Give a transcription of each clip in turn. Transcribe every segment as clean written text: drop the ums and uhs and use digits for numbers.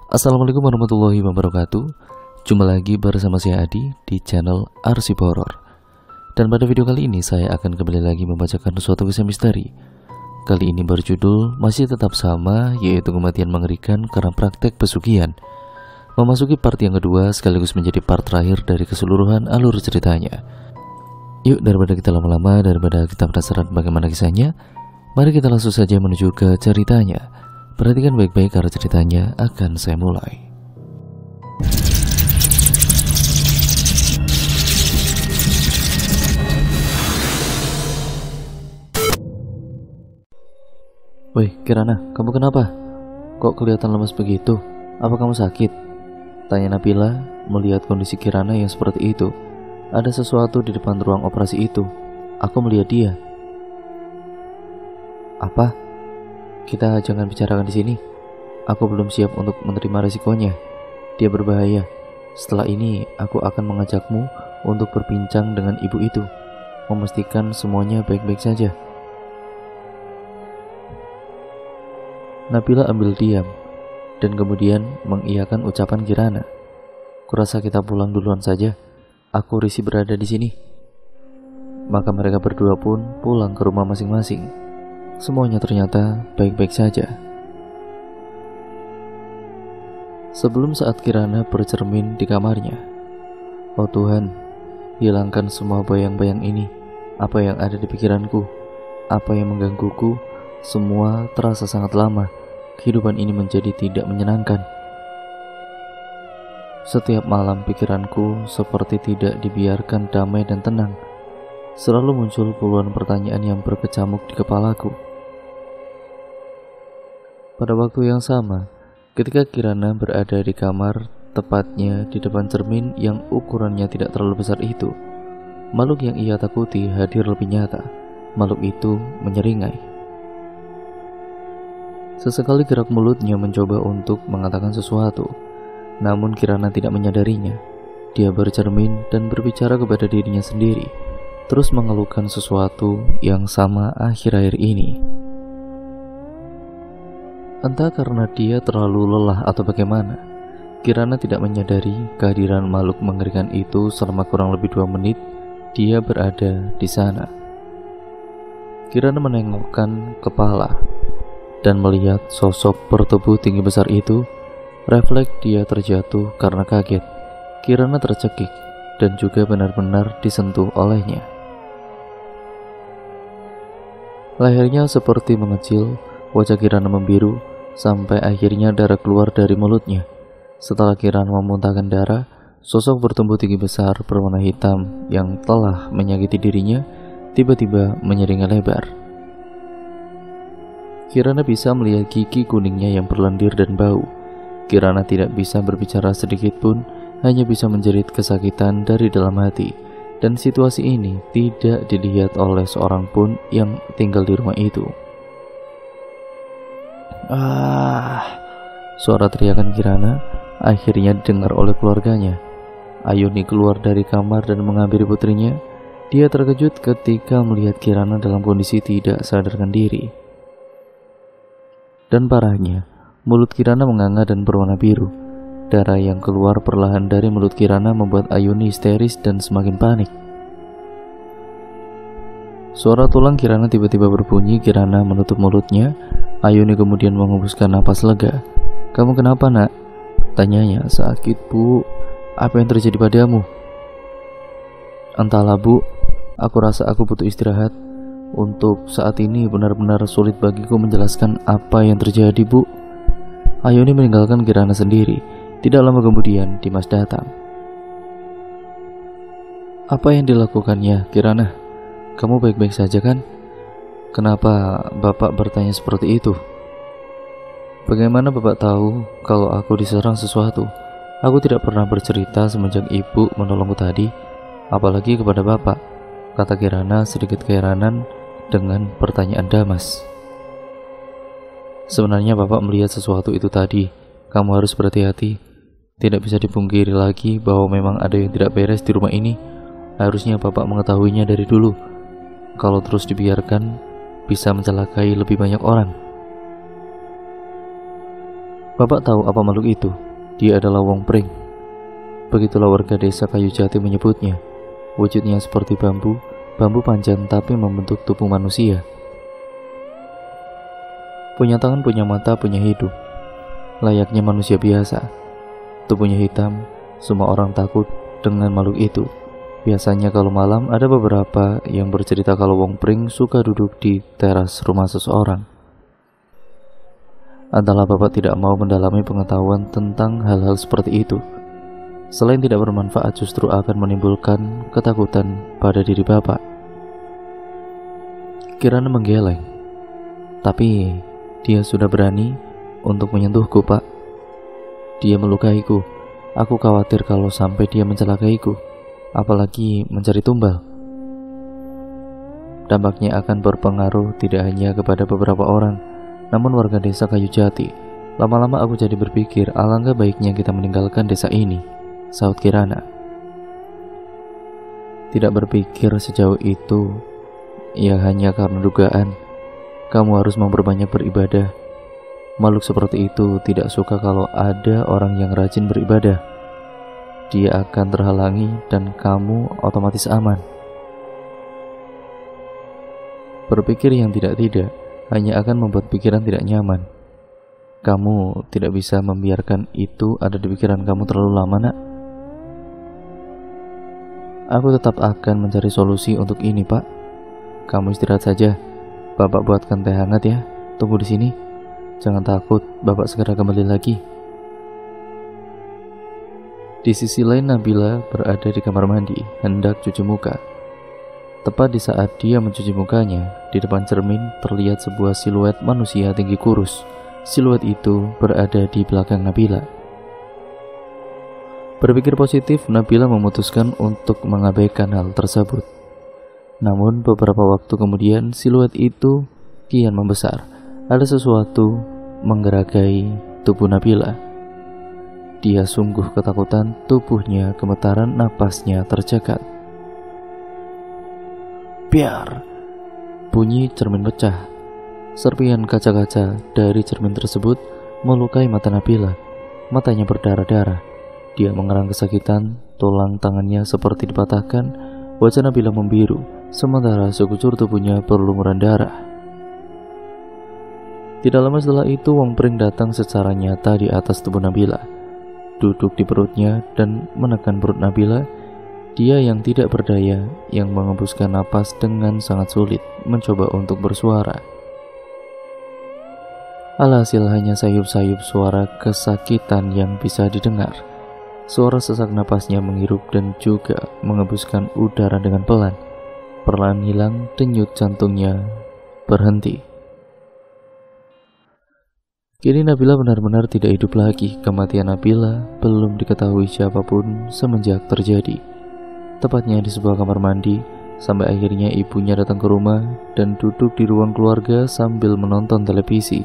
Assalamualaikum warahmatullahi wabarakatuh. Jumpa lagi bersama saya Adi di channel Arsip Horor. Dan pada video kali ini saya akan kembali lagi membacakan suatu kisah misteri. Kali ini berjudul masih tetap sama, yaitu kematian mengerikan karena praktek pesugihan. Memasuki part yang kedua sekaligus menjadi part terakhir dari keseluruhan alur ceritanya. Yuk, daripada kita lama-lama, daripada kita penasaran bagaimana kisahnya, mari kita langsung saja menuju ke ceritanya. Perhatikan baik-baik karena ceritanya akan saya mulai. Woi, Kirana, kamu kenapa? Kok kelihatan lemas begitu? Apa kamu sakit? Tanya Nabila melihat kondisi Kirana yang seperti itu. Ada sesuatu di depan ruang operasi itu. Aku melihat dia. Apa? Kita jangan bicarakan di sini. Aku belum siap untuk menerima resikonya. Dia berbahaya. Setelah ini, aku akan mengajakmu untuk berbincang dengan ibu itu, memastikan semuanya baik-baik saja. Nabila ambil diam dan kemudian mengiyakan ucapan Kirana. Kurasa kita pulang duluan saja. Aku risih berada di sini. Maka mereka berdua pun pulang ke rumah masing-masing. Semuanya ternyata baik-baik saja. Sebelum saat Kirana bercermin di kamarnya, oh Tuhan, hilangkan semua bayang-bayang ini. Apa yang ada di pikiranku, apa yang menggangguku, semua terasa sangat lama. Kehidupan ini menjadi tidak menyenangkan. Setiap malam pikiranku seperti tidak dibiarkan damai dan tenang. Selalu muncul puluhan pertanyaan yang berkecamuk di kepalaku. Pada waktu yang sama, ketika Kirana berada di kamar, tepatnya di depan cermin yang ukurannya tidak terlalu besar itu, makhluk yang ia takuti hadir lebih nyata. Makhluk itu menyeringai. Sesekali gerak mulutnya mencoba untuk mengatakan sesuatu, namun Kirana tidak menyadarinya. Dia bercermin dan berbicara kepada dirinya sendiri, terus mengeluhkan sesuatu yang sama akhir-akhir ini. Entah karena dia terlalu lelah atau bagaimana, Kirana tidak menyadari kehadiran makhluk mengerikan itu. Selama kurang lebih 2 menit dia berada di sana. Kirana menengokkan kepala dan melihat sosok bertubuh tinggi besar itu. Refleks dia terjatuh karena kaget. Kirana tercekik dan juga benar-benar disentuh olehnya. Lehernya seperti mengecil, wajah Kirana membiru, sampai akhirnya darah keluar dari mulutnya. Setelah Kirana memuntahkan darah, sosok bertubuh tinggi besar berwarna hitam yang telah menyakiti dirinya tiba-tiba menyeringai lebar. Kirana bisa melihat gigi kuningnya yang berlendir dan bau. Kirana tidak bisa berbicara sedikit pun, hanya bisa menjerit kesakitan dari dalam hati. Dan situasi ini tidak dilihat oleh seorang pun yang tinggal di rumah itu. Suara teriakan Kirana akhirnya didengar oleh keluarganya. Ayuni keluar dari kamar dan menghampiri putrinya. Dia terkejut ketika melihat Kirana dalam kondisi tidak sadarkan diri. Dan parahnya, mulut Kirana menganga dan berwarna biru. Darah yang keluar perlahan dari mulut Kirana membuat Ayuni histeris dan semakin panik. Suara tulang Kirana tiba-tiba berbunyi. Kirana menutup mulutnya. Ayuni kemudian mengembuskan napas lega. "Kamu kenapa, nak?" tanyanya. "Sakit, Bu. Apa yang terjadi padamu?" "Entahlah, Bu. Aku rasa aku butuh istirahat. Untuk saat ini benar-benar sulit bagiku menjelaskan apa yang terjadi, Bu." Ayuni meninggalkan Kirana sendiri. Tidak lama kemudian Dimas datang. "Apa yang dilakukannya, Kirana? Kamu baik-baik saja kan? Kenapa Bapak bertanya seperti itu?" "Bagaimana Bapak tahu kalau aku diserang sesuatu? Aku tidak pernah bercerita semenjak Ibu menolongku tadi, apalagi kepada Bapak," kata Kirana sedikit keheranan dengan pertanyaan Damas. "Sebenarnya Bapak melihat sesuatu itu tadi. Kamu harus berhati-hati. Tidak bisa dipungkiri lagi bahwa memang ada yang tidak beres di rumah ini. Harusnya Bapak mengetahuinya dari dulu. Kalau terus dibiarkan, bisa mencelakai lebih banyak orang." Bapak tahu apa makhluk itu? Dia adalah Wong Pring. Begitulah warga desa Kayu Jati menyebutnya. Wujudnya seperti bambu panjang tapi membentuk tubuh manusia. Punya tangan, punya mata, punya hidup. Layaknya manusia biasa. Tubuhnya hitam, semua orang takut dengan makhluk itu. Biasanya kalau malam ada beberapa yang bercerita kalau Wong Pring suka duduk di teras rumah seseorang. Entahlah Bapak tidak mau mendalami pengetahuan tentang hal-hal seperti itu. Selain tidak bermanfaat, justru akan menimbulkan ketakutan pada diri Bapak. Kirana menggeleng. Tapi dia sudah berani untuk menyentuhku, Pak. Dia melukaiku. Aku khawatir kalau sampai dia mencelakaiku, apalagi mencari tumbal. Dampaknya akan berpengaruh tidak hanya kepada beberapa orang, namun warga desa Kayu Jati. Lama-lama aku jadi berpikir, alangkah baiknya kita meninggalkan desa ini, sahut Kirana. Tidak berpikir sejauh itu, ya hanya karena dugaan. Kamu harus memperbanyak beribadah. Makhluk seperti itu tidak suka kalau ada orang yang rajin beribadah. Dia akan terhalangi dan kamu otomatis aman. Berpikir yang tidak-tidak hanya akan membuat pikiran tidak nyaman. Kamu tidak bisa membiarkan itu ada di pikiran kamu terlalu lama, nak. Aku tetap akan mencari solusi untuk ini, Pak. Kamu istirahat saja. Bapak buatkan teh hangat ya. Tunggu di sini. Jangan takut, Bapak segera kembali lagi. Di sisi lain, Nabila berada di kamar mandi, hendak cuci muka. Tepat di saat dia mencuci mukanya, di depan cermin terlihat sebuah siluet manusia tinggi kurus. Siluet itu berada di belakang Nabila. Berpikir positif, Nabila memutuskan untuk mengabaikan hal tersebut. Namun beberapa waktu kemudian siluet itu kian membesar. Ada sesuatu menggeragai tubuh Nabila. Dia sungguh ketakutan, tubuhnya gemetaran, napasnya tercekat. Biar! Bunyi cermin pecah. Serpihan kaca-kaca dari cermin tersebut melukai mata Nabila. Matanya berdarah-darah. Dia mengerang kesakitan, tulang tangannya seperti dipatahkan. Wajah Nabila membiru, sementara sekujur tubuhnya berlumuran darah. Tidak lama setelah itu, Wong Pring datang secara nyata di atas tubuh Nabila, duduk di perutnya dan menekan perut Nabila. Dia yang tidak berdaya, yang mengembuskan napas dengan sangat sulit, mencoba untuk bersuara. Alhasil hanya sayup-sayup suara kesakitan yang bisa didengar. Suara sesak napasnya menghirup dan juga mengembuskan udara dengan pelan. Perlahan hilang, denyut jantungnya berhenti. Kini Nabila benar-benar tidak hidup lagi. Kematian Nabila belum diketahui siapapun semenjak terjadi. Tepatnya di sebuah kamar mandi, sampai akhirnya ibunya datang ke rumah dan duduk di ruang keluarga sambil menonton televisi.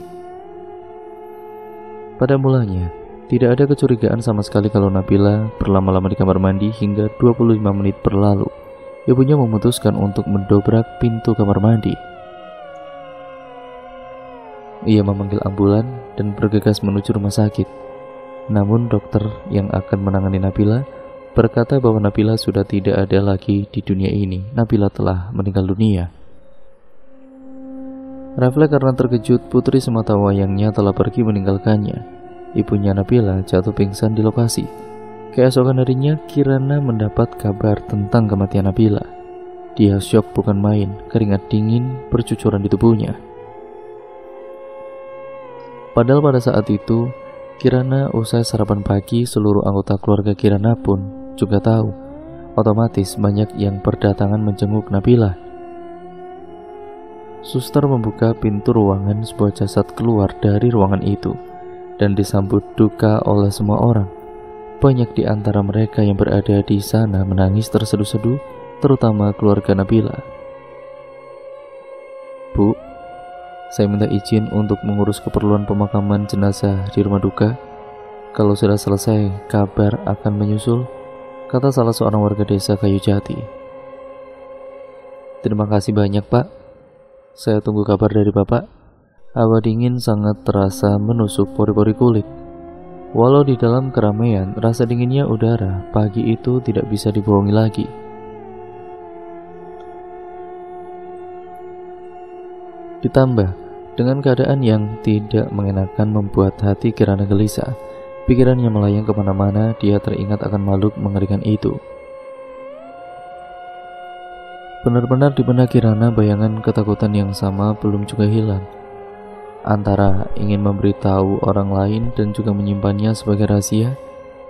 Pada mulanya, tidak ada kecurigaan sama sekali kalau Nabila berlama-lama di kamar mandi hingga 25 menit berlalu. Ibunya memutuskan untuk mendobrak pintu kamar mandi. Ia memanggil ambulan dan bergegas menuju rumah sakit. Namun dokter yang akan menangani Nabila berkata bahwa Nabila sudah tidak ada lagi di dunia ini. Nabila telah meninggal dunia. Refleks karena terkejut, putri semata wayangnya telah pergi meninggalkannya. Ibunya Nabila jatuh pingsan di lokasi. Keesokan harinya, Kirana mendapat kabar tentang kematian Nabila. Dia syok bukan main, keringat dingin bercucuran di tubuhnya. Padahal pada saat itu, Kirana usai sarapan pagi, seluruh anggota keluarga Kirana pun juga tahu. Otomatis banyak yang berdatangan menjenguk Nabila. Suster membuka pintu ruangan, sebuah jasad keluar dari ruangan itu dan disambut duka oleh semua orang. Banyak di antara mereka yang berada di sana menangis terseduh-seduh, terutama keluarga Nabila. Bu, saya minta izin untuk mengurus keperluan pemakaman jenazah di rumah duka. Kalau sudah selesai, kabar akan menyusul, kata salah seorang warga desa Kayu Jati. Terima kasih banyak, Pak. Saya tunggu kabar dari Bapak. Hawa dingin sangat terasa menusuk pori-pori kulit. Walau di dalam keramaian, rasa dinginnya udara pagi itu tidak bisa dibohongi lagi. Ditambah dengan keadaan yang tidak mengenakan membuat hati Kirana gelisah. Pikirannya melayang kemana-mana, dia teringat akan makhluk mengerikan itu. Benar-benar di benak Kirana bayangan ketakutan yang sama belum juga hilang. Antara ingin memberitahu orang lain dan juga menyimpannya sebagai rahasia,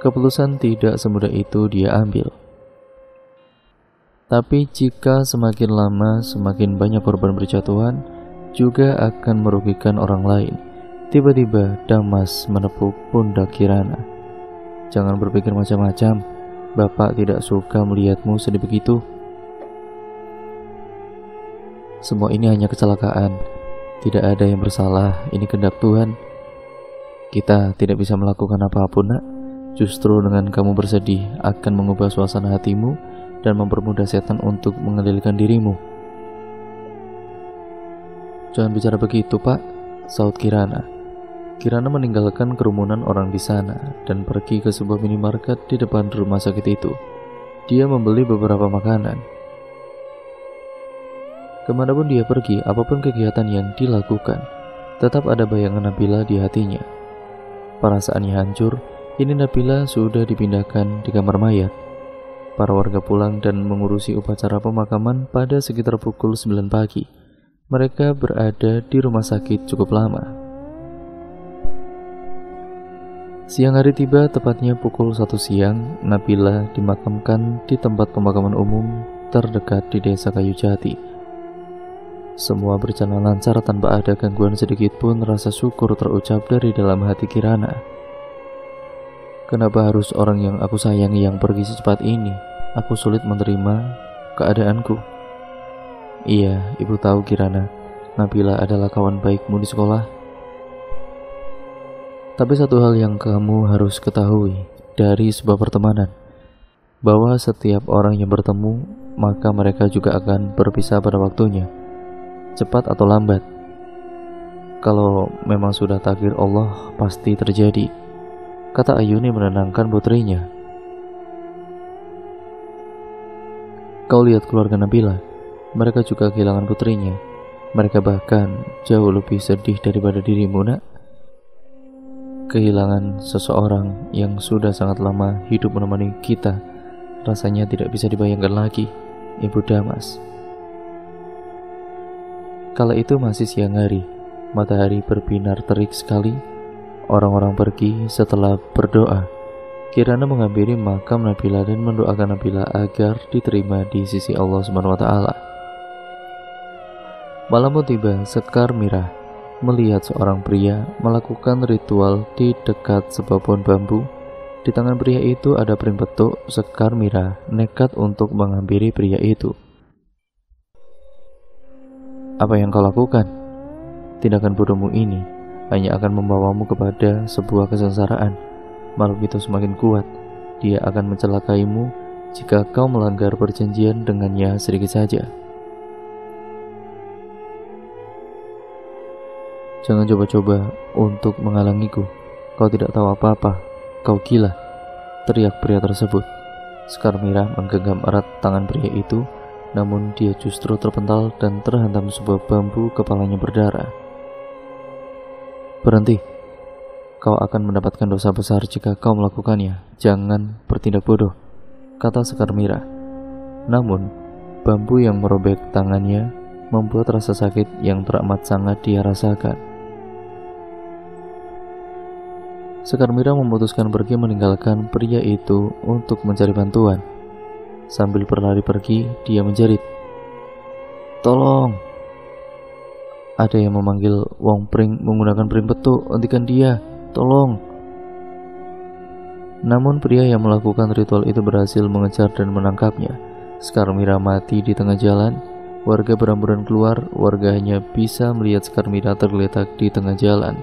keputusan tidak semudah itu dia ambil. Tapi jika semakin lama semakin banyak korban berjatuhan, juga akan merugikan orang lain. Tiba-tiba Damas menepuk pundak Kirana. Jangan berpikir macam-macam, Bapak tidak suka melihatmu sedih begitu. Semua ini hanya kecelakaan. Tidak ada yang bersalah, ini kehendak Tuhan. Kita tidak bisa melakukan apapun, nak. Justru dengan kamu bersedih akan mengubah suasana hatimu dan mempermudah setan untuk mengendalikan dirimu. Jangan bicara begitu, Pak, saut Kirana. Kirana meninggalkan kerumunan orang di sana dan pergi ke sebuah minimarket di depan rumah sakit itu. Dia membeli beberapa makanan. Kemanapun dia pergi, apapun kegiatan yang dilakukan, tetap ada bayangan Nabila di hatinya. Perasaannya hancur, ini Nabila sudah dipindahkan di kamar mayat. Para warga pulang dan mengurusi upacara pemakaman pada sekitar pukul 9 pagi. Mereka berada di rumah sakit cukup lama. Siang hari tiba, tepatnya pukul 1 siang, Nabila dimakamkan di tempat pemakaman umum terdekat di desa Kayu Jati. Semua berjalan lancar tanpa ada gangguan sedikit pun. Rasa syukur terucap dari dalam hati Kirana. Kenapa harus orang yang aku sayangi yang pergi secepat ini? Aku sulit menerima keadaanku. Iya, ibu tahu Kirana, Nabila adalah kawan baikmu di sekolah. Tapi satu hal yang kamu harus ketahui dari sebuah pertemanan, bahwa setiap orang yang bertemu, maka mereka juga akan berpisah pada waktunya. Cepat atau lambat. Kalau memang sudah takdir Allah, pasti terjadi, kata Ayuni menenangkan putrinya. Kau lihat keluarga Nabila, mereka juga kehilangan putrinya. Mereka bahkan jauh lebih sedih daripada dirimu, nak. Kehilangan seseorang yang sudah sangat lama hidup menemani kita, rasanya tidak bisa dibayangkan lagi, Ibu Damas. Kala itu masih siang hari, matahari berbinar terik sekali. Orang-orang pergi setelah berdoa. Kirana menghampiri makam Nabila dan mendoakan Nabila agar diterima di sisi Allah SWT. Malam pun tiba, Sekar Mirah melihat seorang pria melakukan ritual di dekat sebuah pohon bambu. Di tangan pria itu ada pring petuk. Sekar Mirah nekat untuk menghampiri pria itu. Apa yang kau lakukan? Tindakan bodohmu ini hanya akan membawamu kepada sebuah kesengsaraan. Makhluk itu semakin kuat. Dia akan mencelakaimu jika kau melanggar perjanjian dengannya sedikit saja. Jangan coba-coba untuk menghalangiku. Kau tidak tahu apa-apa. Kau gila, teriak pria tersebut. Sekar Mirah menggenggam erat tangan pria itu, namun dia justru terpental dan terhantam sebuah bambu, kepalanya berdarah. Berhenti, kau akan mendapatkan dosa besar jika kau melakukannya. Jangan bertindak bodoh, kata Sekar Mirah. Namun, bambu yang merobek tangannya membuat rasa sakit yang teramat sangat dia rasakan. Sekar Mirah memutuskan pergi meninggalkan pria itu untuk mencari bantuan. Sambil berlari pergi, dia menjerit, "Tolong!" Ada yang memanggil Wong Pring menggunakan pring petuk. "Hentikan dia, tolong!" Namun pria yang melakukan ritual itu berhasil mengejar dan menangkapnya. Sekar Mirah mati di tengah jalan. Warga beramburan keluar. Warga hanya bisa melihat Sekar Mirah tergeletak di tengah jalan.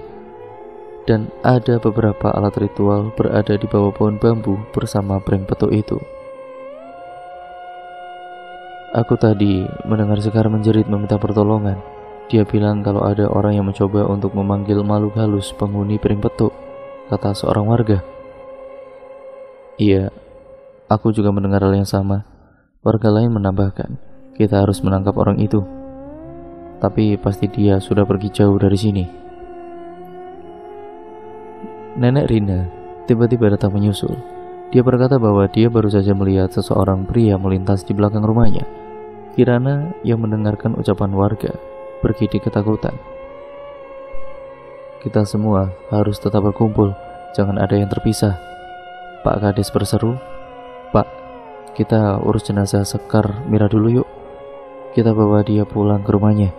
Dan ada beberapa alat ritual berada di bawah pohon bambu bersama pring petuk itu. Aku tadi mendengar Sekar menjerit meminta pertolongan. Dia bilang kalau ada orang yang mencoba untuk memanggil makhluk halus penghuni pring petuk, kata seorang warga. Iya, aku juga mendengar hal yang sama. Warga lain menambahkan, kita harus menangkap orang itu. Tapi pasti dia sudah pergi jauh dari sini. Nenek Rina tiba-tiba datang menyusul. Dia berkata bahwa dia baru saja melihat seseorang pria melintas di belakang rumahnya. Kirana yang mendengarkan ucapan warga bergidik ketakutan. Kita semua harus tetap berkumpul, jangan ada yang terpisah, Pak Kades berseru. Pak, kita urus jenazah Sekar Mira dulu yuk. Kita bawa dia pulang ke rumahnya.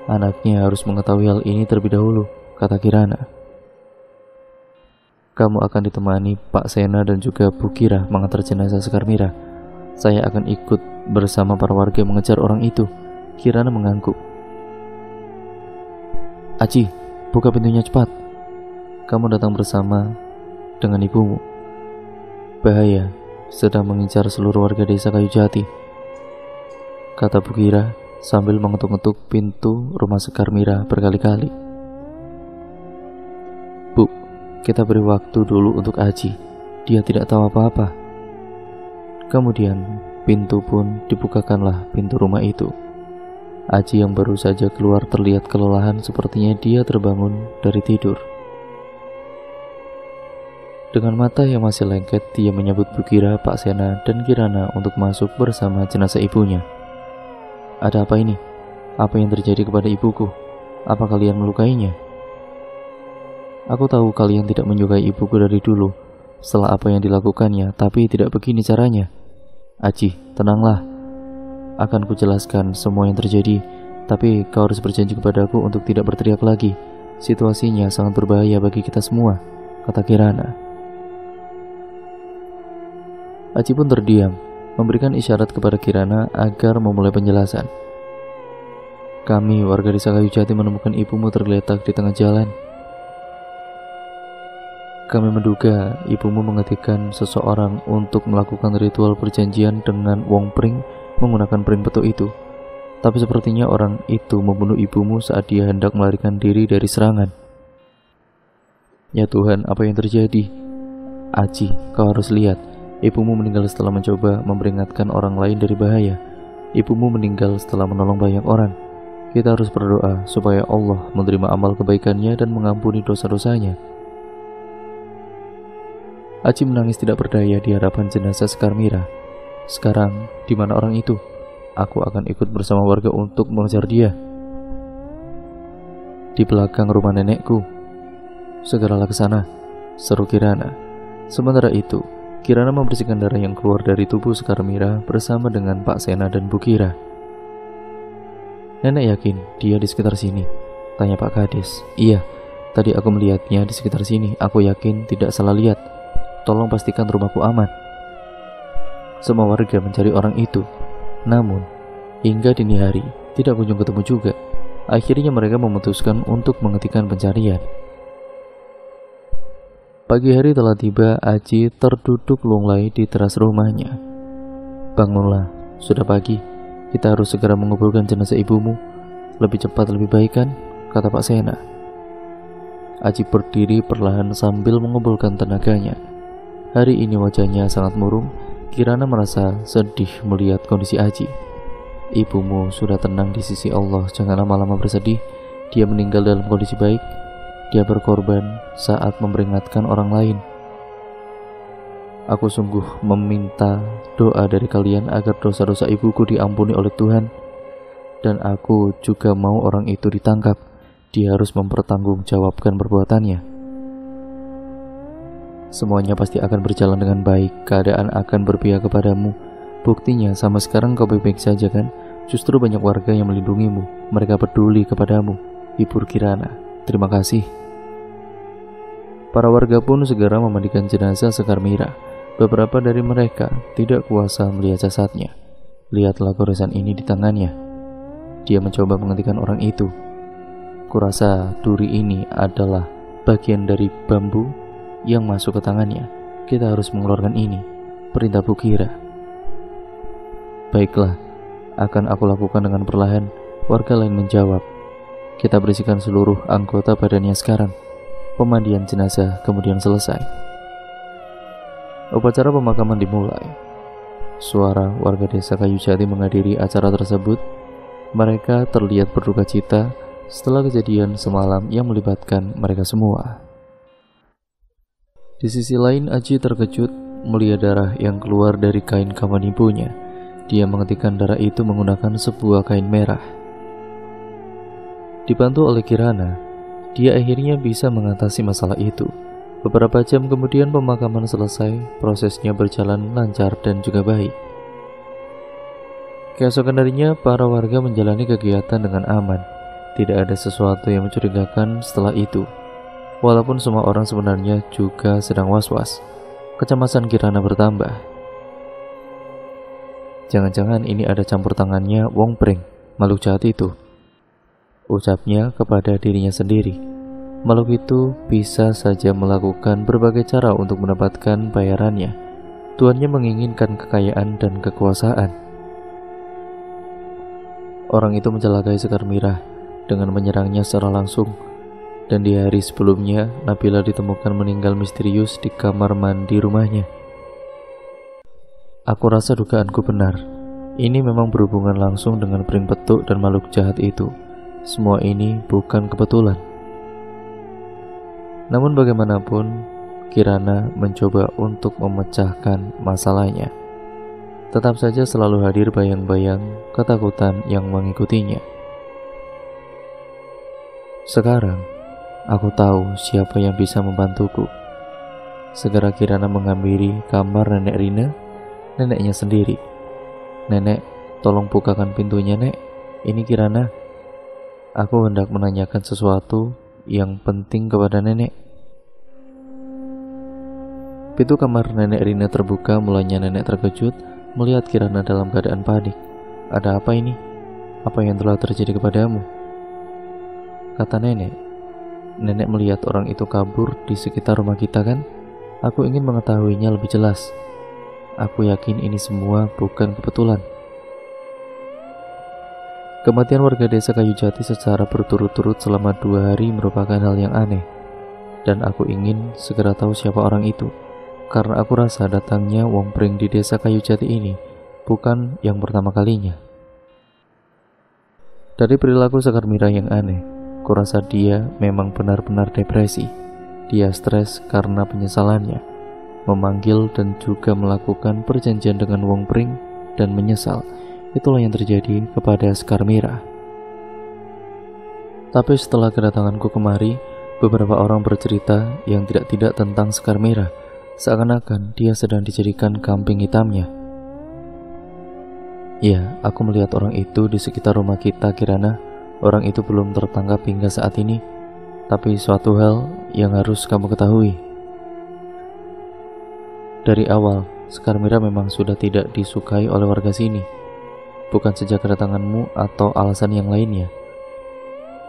Anaknya harus mengetahui hal ini terlebih dahulu, kata Kirana. Kamu akan ditemani Pak Sena dan juga Bu Kira mengantar jenazah Sekar Mira. Saya akan ikut bersama para warga mengejar orang itu, Kirana mengangguk. Aji, buka pintunya cepat. Kamu datang bersama dengan ibumu. Bahaya sedang mengincar seluruh warga desa Kayu Jati, kata Bu Kira sambil mengetuk-ngetuk pintu rumah Sekar Mira berkali-kali. Bu, kita beri waktu dulu untuk Aji. Dia tidak tahu apa-apa. Kemudian pintu pun dibukakanlah pintu rumah itu. Aji yang baru saja keluar terlihat kelelahan, sepertinya dia terbangun dari tidur. Dengan mata yang masih lengket, dia menyambut Bu Kira, Pak Sena, dan Kirana untuk masuk bersama jenazah ibunya. Ada apa ini? Apa yang terjadi kepada ibuku? Apa kalian melukainya? Aku tahu kalian tidak menyukai ibuku dari dulu, setelah apa yang dilakukannya, tapi tidak begini caranya. Aji, tenanglah. Akan kujelaskan semua yang terjadi, tapi kau harus berjanji kepadaku untuk tidak berteriak lagi. Situasinya sangat berbahaya bagi kita semua, kata Kirana. Aji pun terdiam, memberikan isyarat kepada Kirana agar memulai penjelasan. Kami warga desa Kayu Jati menemukan ibumu tergeletak di tengah jalan. Kami menduga ibumu mengetikkan seseorang untuk melakukan ritual perjanjian dengan Wong Pring menggunakan pring petuk itu. Tapi sepertinya orang itu membunuh ibumu saat dia hendak melarikan diri dari serangan. Ya Tuhan, apa yang terjadi? Aji, kau harus lihat. Ibumu meninggal setelah mencoba memperingatkan orang lain dari bahaya. Ibumu meninggal setelah menolong banyak orang. Kita harus berdoa supaya Allah menerima amal kebaikannya dan mengampuni dosa-dosanya. Aji menangis tidak berdaya di hadapan jenazah Sekar Mira. Sekarang, di mana orang itu? Aku akan ikut bersama warga untuk mengejar dia. Di belakang rumah nenekku. Segeralah ke sana, seru Kirana. Sementara itu, Kirana membersihkan darah yang keluar dari tubuh Sekar Mira bersama dengan Pak Sena dan Bu Kira. Nenek yakin dia di sekitar sini, tanya Pak Kades. Iya, tadi aku melihatnya di sekitar sini. Aku yakin tidak salah lihat. Tolong pastikan rumahku aman. Semua warga mencari orang itu. Namun, hingga dini hari tidak kunjung ketemu juga. Akhirnya mereka memutuskan untuk menghentikan pencarian. Pagi hari telah tiba. Aji terduduk lunglai di teras rumahnya. Bangunlah, sudah pagi. Kita harus segera menguburkan jenazah ibumu. Lebih cepat lebih baik kan, kata Pak Sena. Aji berdiri perlahan sambil mengumpulkan tenaganya. Hari ini wajahnya sangat murung. Kirana merasa sedih melihat kondisi Aji. Ibumu sudah tenang di sisi Allah, jangan lama-lama bersedih. Dia meninggal dalam kondisi baik. Dia berkorban saat memperingatkan orang lain. Aku sungguh meminta doa dari kalian agar dosa-dosa ibuku diampuni oleh Tuhan. Dan aku juga mau orang itu ditangkap. Dia harus mempertanggungjawabkan perbuatannya. Semuanya pasti akan berjalan dengan baik. Keadaan akan berpihak kepadamu. Buktinya sama sekarang kau baik-baik saja kan? Justru banyak warga yang melindungimu. Mereka peduli kepadamu, hibur Kirana. Terima kasih. Para warga pun segera memandikan jenazah Sekar Mira. Beberapa dari mereka tidak kuasa melihat jasadnya. Lihatlah goresan ini di tangannya. Dia mencoba menghentikan orang itu. Kurasa duri ini adalah bagian dari bambu yang masuk ke tangannya. Kita harus mengeluarkan ini, perintah Bu Kira. Baiklah, akan aku lakukan dengan perlahan. Warga lain menjawab. Kita bersihkan seluruh anggota badannya sekarang. Pemandian jenazah kemudian selesai. Upacara pemakaman dimulai. Suara warga desa Kayu Jati menghadiri acara tersebut. Mereka terlihat berduka cita setelah kejadian semalam yang melibatkan mereka semua. Di sisi lain, Aji terkejut melihat darah yang keluar dari kain kafan ibunya. Dia mengetikkan darah itu menggunakan sebuah kain merah. Dibantu oleh Kirana, dia akhirnya bisa mengatasi masalah itu. Beberapa jam kemudian pemakaman selesai, prosesnya berjalan lancar dan juga baik. Keesokan harinya, para warga menjalani kegiatan dengan aman. Tidak ada sesuatu yang mencurigakan setelah itu. Walaupun semua orang sebenarnya juga sedang was-was, kecemasan Kirana bertambah. Jangan-jangan ini ada campur tangannya Wong Pring, makhluk jahat itu, ucapnya kepada dirinya sendiri. Makhluk itu bisa saja melakukan berbagai cara untuk mendapatkan bayarannya. Tuannya menginginkan kekayaan dan kekuasaan. Orang itu mencelakai Sekar Mirah dengan menyerangnya secara langsung. Dan di hari sebelumnya, Nabila ditemukan meninggal misterius di kamar mandi rumahnya. Aku rasa dugaanku benar. Ini memang berhubungan langsung dengan Pring Petuk dan makhluk jahat itu. Semua ini bukan kebetulan. Namun bagaimanapun, Kirana mencoba untuk memecahkan masalahnya. Tetap saja selalu hadir bayang-bayang ketakutan yang mengikutinya. Sekarang, aku tahu siapa yang bisa membantuku. Segera Kirana menghampiri kamar Nenek Rina, neneknya sendiri. Nenek, tolong bukakan pintunya, Nek. Ini Kirana. Aku hendak menanyakan sesuatu yang penting kepada nenek. Pintu kamar Nenek Rina terbuka, mulanya nenek terkejut melihat Kirana dalam keadaan panik. Ada apa ini? Apa yang telah terjadi kepadamu? Kata nenek. Nenek melihat orang itu kabur di sekitar rumah kita kan? Aku ingin mengetahuinya lebih jelas. Aku yakin ini semua bukan kebetulan. Kematian warga desa Kayu Jati secara berturut-turut selama 2 hari merupakan hal yang aneh. Dan aku ingin segera tahu siapa orang itu. Karena aku rasa datangnya Wong Pring di desa Kayu Jati ini bukan yang pertama kalinya. Dari perilaku Sekar Mirah yang aneh, kurasa dia memang benar-benar depresi. Dia stres karena penyesalannya, memanggil dan juga melakukan perjanjian dengan Wong Pring dan menyesal. Itulah yang terjadi kepada Sekar Mirah. Tapi setelah kedatanganku kemari, beberapa orang bercerita yang tidak-tidak tentang Sekar Mirah, seakan-akan dia sedang dijadikan kambing hitamnya. Ya, aku melihat orang itu di sekitar rumah kita, Kirana. Orang itu belum tertangkap hingga saat ini. Tapi suatu hal yang harus kamu ketahui. Dari awal, Sekar Mirah memang sudah tidak disukai oleh warga sini. Bukan sejak kedatanganmu atau alasan yang lainnya.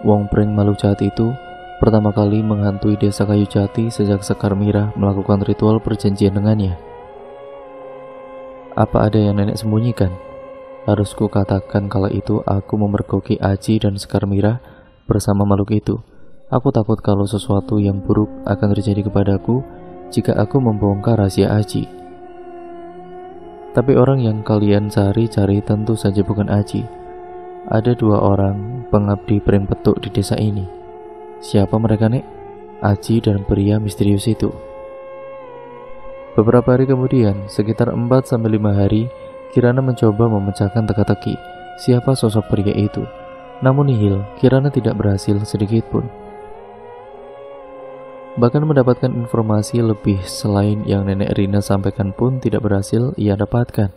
Wong Pring makhluk jahat itu pertama kali menghantui desa Kayu Jati sejak Sekar Mirah melakukan ritual perjanjian dengannya. Apa ada yang nenek sembunyikan? Harus ku katakan kalau itu aku memergoki Aji dan Sekar Mirah bersama makhluk itu. Aku takut kalau sesuatu yang buruk akan terjadi kepadaku jika aku membongkar rahasia Aji. Tapi orang yang kalian cari-cari tentu saja bukan Aji. Ada 2 orang pengabdi Pring Petuk di desa ini. Siapa mereka, Nek? Aji dan pria misterius itu. Beberapa hari kemudian, sekitar 4-5 hari, Kirana mencoba memecahkan teka-teki siapa sosok pria itu. Namun nihil, Kirana tidak berhasil sedikit pun. Bahkan mendapatkan informasi lebih selain yang Nenek Rina sampaikan pun tidak berhasil ia dapatkan.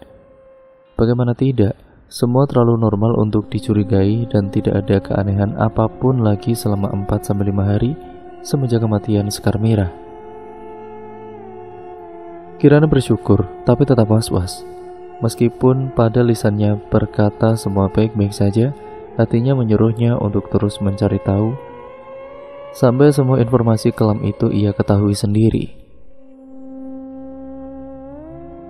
Bagaimana tidak, semua terlalu normal untuk dicurigai dan tidak ada keanehan apapun lagi selama 4-5 hari semenjak kematian Sekar Mirah. Kirana bersyukur, tapi tetap was-was. Meskipun pada lisannya berkata semua baik-baik saja, hatinya menyuruhnya untuk terus mencari tahu sampai semua informasi kelam itu ia ketahui sendiri.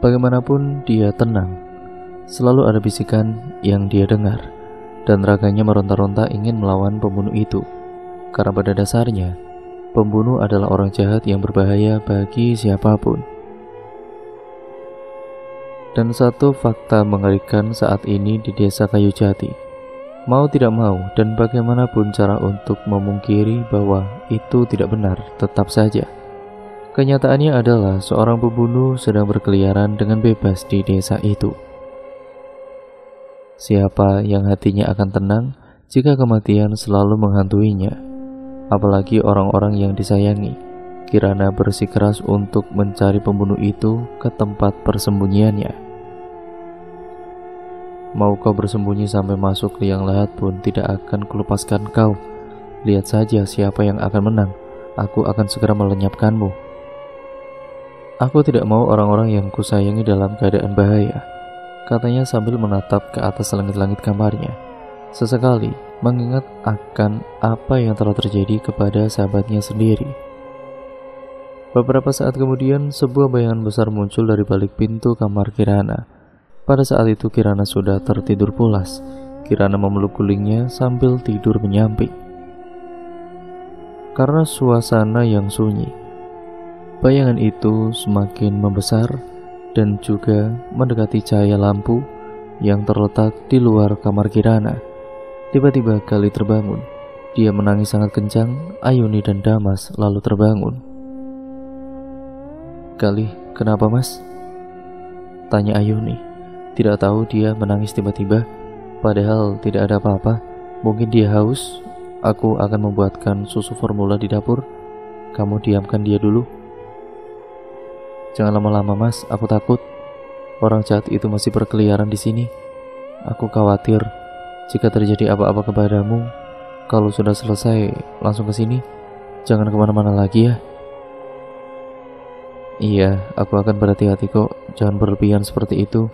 Bagaimanapun dia tenang. Selalu ada bisikan yang dia dengar, dan raganya meronta-ronta ingin melawan pembunuh itu. Karena pada dasarnya, pembunuh adalah orang jahat yang berbahaya bagi siapapun. Dan satu fakta mengerikan saat ini di desa Kayu Jati. Mau tidak mau dan bagaimanapun cara untuk memungkiri bahwa itu tidak benar, tetap saja kenyataannya adalah seorang pembunuh sedang berkeliaran dengan bebas di desa itu. Siapa yang hatinya akan tenang jika kematian selalu menghantuinya? Apalagi orang-orang yang disayangi. Kirana bersikeras untuk mencari pembunuh itu ke tempat persembunyiannya. Mau kau bersembunyi sampai masuk ke liang lahat pun tidak akan kulepaskan kau. Lihat saja siapa yang akan menang. Aku akan segera melenyapkanmu. Aku tidak mau orang-orang yang kusayangi dalam keadaan bahaya, katanya sambil menatap ke atas langit-langit kamarnya. Sesekali mengingat akan apa yang telah terjadi kepada sahabatnya sendiri. Beberapa saat kemudian, sebuah bayangan besar muncul dari balik pintu kamar Kirana. Pada saat itu Kirana sudah tertidur pulas. Kirana memeluk gulingnya sambil tidur menyamping. Karena suasana yang sunyi, bayangan itu semakin membesar dan juga mendekati cahaya lampu yang terletak di luar kamar Kirana. Tiba-tiba Gali terbangun. Dia menangis sangat kencang. Ayuni dan Damas lalu terbangun. "Gali, kenapa mas?" tanya Ayuni. Tidak tahu dia menangis tiba-tiba, padahal tidak ada apa-apa. Mungkin dia haus. Aku akan membuatkan susu formula di dapur. Kamu diamkan dia dulu. Jangan lama-lama mas, aku takut. Orang jahat itu masih berkeliaran di sini. Aku khawatir jika terjadi apa-apa kepadamu. Kalau sudah selesai, langsung ke sini. Jangan kemana-mana lagi ya. Iya, aku akan berhati-hati kok. Jangan berlebihan seperti itu.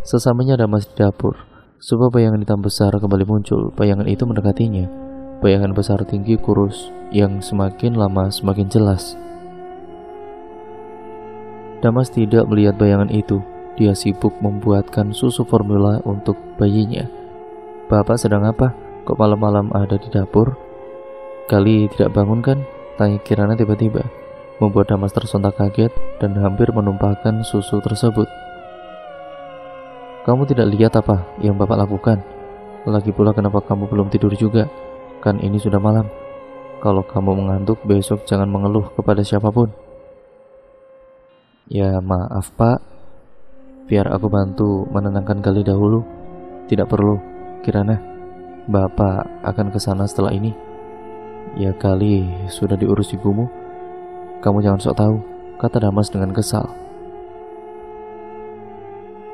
Sesamanya Damas di dapur, sebuah bayangan hitam besar kembali muncul. Bayangan itu mendekatinya. Bayangan besar tinggi kurus yang semakin lama semakin jelas. Damas tidak melihat bayangan itu. Dia sibuk membuatkan susu formula untuk bayinya. "Bapak sedang apa? Kok malam-malam ada di dapur?" "Kali tidak bangun kan?" tanya Kirana tiba-tiba, membuat Damas tersontak kaget dan hampir menumpahkan susu tersebut. "Kamu tidak lihat apa yang Bapak lakukan? Lagi pula kenapa kamu belum tidur juga? Kan ini sudah malam. Kalau kamu mengantuk besok jangan mengeluh kepada siapapun." "Ya maaf Pak, biar aku bantu menenangkan Gali dahulu." "Tidak perlu, Kirana. Bapak akan ke sana setelah ini." "Ya kali sudah diurus ibumu. Kamu jangan sok tahu," kata Damas dengan kesal.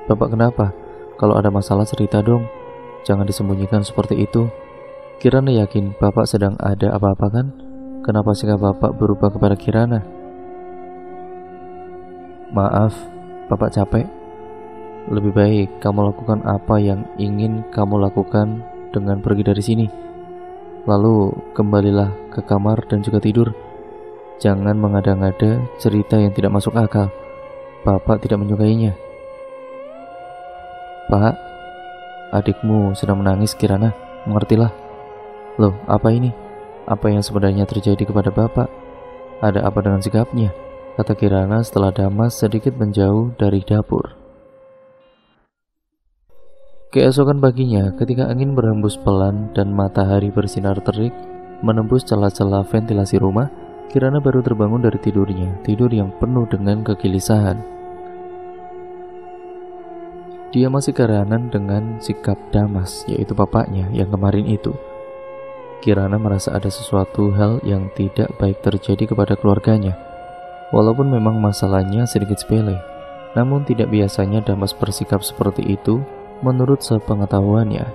"Bapak kenapa? Kalau ada masalah cerita dong. Jangan disembunyikan seperti itu." Kirana yakin Bapak sedang ada apa-apa kan? Kenapa sikap Bapak berubah kepada Kirana? "Maaf, Bapak capek. Lebih baik kamu lakukan apa yang ingin kamu lakukan dengan pergi dari sini. Lalu kembalilah ke kamar dan juga tidur. Jangan mengada-ngada cerita yang tidak masuk akal. Bapak tidak menyukainya." "Pak, adikmu sedang menangis Kirana, mengertilah." "Loh, apa ini? Apa yang sebenarnya terjadi kepada Bapak? Ada apa dengan sikapnya?" kata Kirana setelah Damas sedikit menjauh dari dapur. Keesokan paginya, ketika angin berhembus pelan dan matahari bersinar terik menembus celah-celah ventilasi rumah, Kirana baru terbangun dari tidurnya, tidur yang penuh dengan kegelisahan. Dia masih keheranan dengan sikap Damas, yaitu bapaknya yang kemarin itu. Kirana merasa ada sesuatu hal yang tidak baik terjadi kepada keluarganya. Walaupun memang masalahnya sedikit sepele, namun tidak biasanya Damas bersikap seperti itu menurut sepengetahuannya.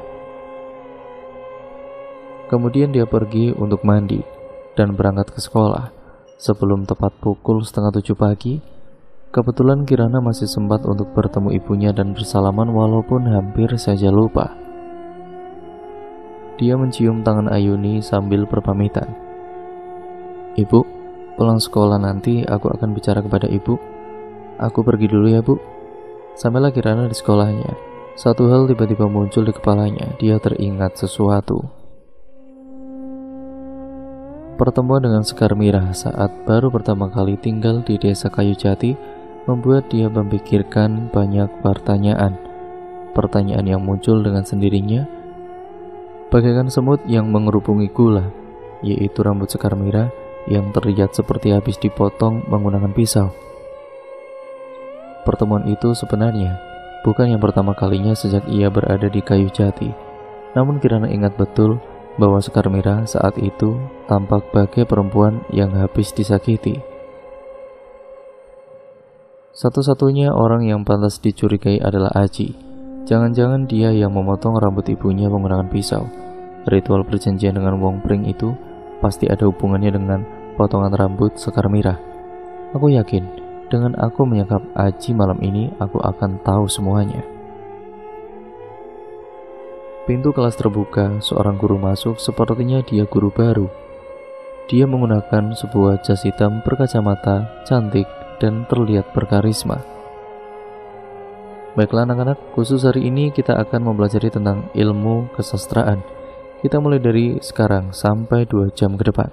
Kemudian dia pergi untuk mandi dan berangkat ke sekolah. Sebelum tepat pukul 6:30 pagi, kebetulan Kirana masih sempat untuk bertemu ibunya dan bersalaman walaupun hampir saja lupa. Dia mencium tangan Ayuni sambil berpamitan. "Ibu, pulang sekolah nanti aku akan bicara kepada ibu. Aku pergi dulu ya bu." Sampailah Kirana di sekolahnya, satu hal tiba-tiba muncul di kepalanya. Dia teringat sesuatu. Pertemuan dengan Sekar Mirah saat baru pertama kali tinggal di desa Kayu Jati membuat dia memikirkan banyak pertanyaan. Pertanyaan yang muncul dengan sendirinya bagaikan semut yang mengerubungi gula, yaitu rambut Sekar Mirah yang terlihat seperti habis dipotong menggunakan pisau. Pertemuan itu sebenarnya bukan yang pertama kalinya sejak ia berada di Kayu Jati. Namun Kirana ingat betul bahwa Sekar Mirah saat itu tampak bagai perempuan yang habis disakiti. Satu-satunya orang yang pantas dicurigai adalah Aji. Jangan-jangan dia yang memotong rambut ibunya menggunakan pisau. Ritual perjanjian dengan Wong Pring itu pasti ada hubungannya dengan potongan rambut Sekar Mirah. Aku yakin dengan aku menyekap Aji malam ini, aku akan tahu semuanya. Pintu kelas terbuka, seorang guru masuk, sepertinya dia guru baru. Dia menggunakan sebuah jas hitam berkacamata, cantik, dan terlihat berkarisma. Baiklah anak-anak, khusus hari ini kita akan mempelajari tentang ilmu kesastraan. Kita mulai dari sekarang sampai 2 jam ke depan.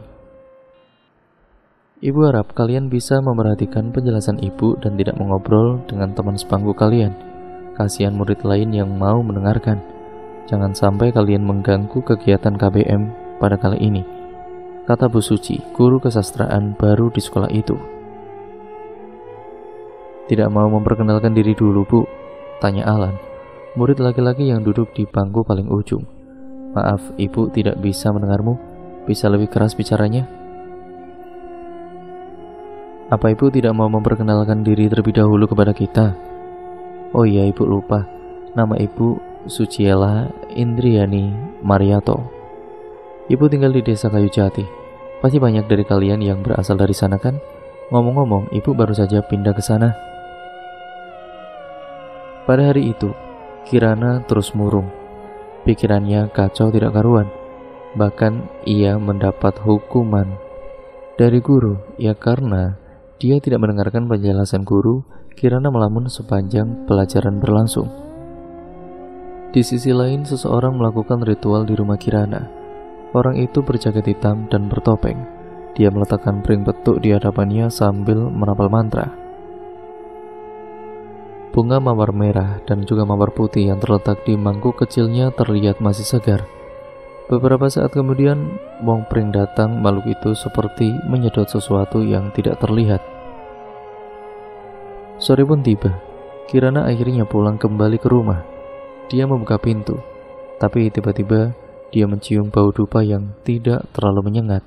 Ibu harap kalian bisa memperhatikan penjelasan ibu dan tidak mengobrol dengan teman sebangku kalian. Kasihan murid lain yang mau mendengarkan. Jangan sampai kalian mengganggu kegiatan KBM pada kali ini, kata Bu Suci, guru kesastraan baru di sekolah itu. Tidak mau memperkenalkan diri dulu, Bu? Tanya Alan, murid laki-laki yang duduk di bangku paling ujung. Maaf, Ibu tidak bisa mendengarmu. Bisa lebih keras bicaranya? Apa Ibu tidak mau memperkenalkan diri terlebih dahulu kepada kita? Oh iya, Ibu lupa. Nama Ibu Suciela Indriani Mariato. Ibu tinggal di desa Kayu Jati. Pasti banyak dari kalian yang berasal dari sana kan? Ngomong-ngomong, Ibu baru saja pindah ke sana. Pada hari itu, Kirana terus murung. Pikirannya kacau tidak karuan. Bahkan ia mendapat hukuman dari guru, ya karena dia tidak mendengarkan penjelasan guru. Kirana melamun sepanjang pelajaran berlangsung. Di sisi lain, seseorang melakukan ritual di rumah Kirana. Orang itu berjaket hitam dan bertopeng. Dia meletakkan piring petuk di hadapannya sambil merapal mantra. Bunga mawar merah dan juga mawar putih yang terletak di mangkuk kecilnya terlihat masih segar. Beberapa saat kemudian, Wong Pring datang. Makhluk itu seperti menyedot sesuatu yang tidak terlihat. Sore pun tiba. Kirana akhirnya pulang kembali ke rumah. Dia membuka pintu, tapi tiba-tiba dia mencium bau dupa yang tidak terlalu menyengat.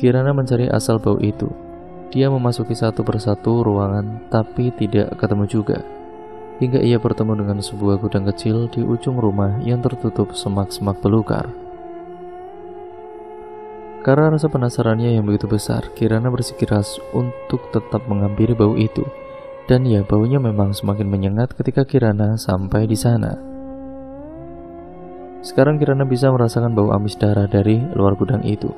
Kirana mencari asal bau itu. Dia memasuki satu persatu ruangan, tapi tidak ketemu juga. Hingga ia bertemu dengan sebuah gudang kecil di ujung rumah yang tertutup semak-semak belukar. Karena rasa penasarannya yang begitu besar, Kirana bersikeras untuk tetap menghampiri bau itu. Dan ya, baunya memang semakin menyengat ketika Kirana sampai di sana. Sekarang Kirana bisa merasakan bau amis darah dari luar gudang itu.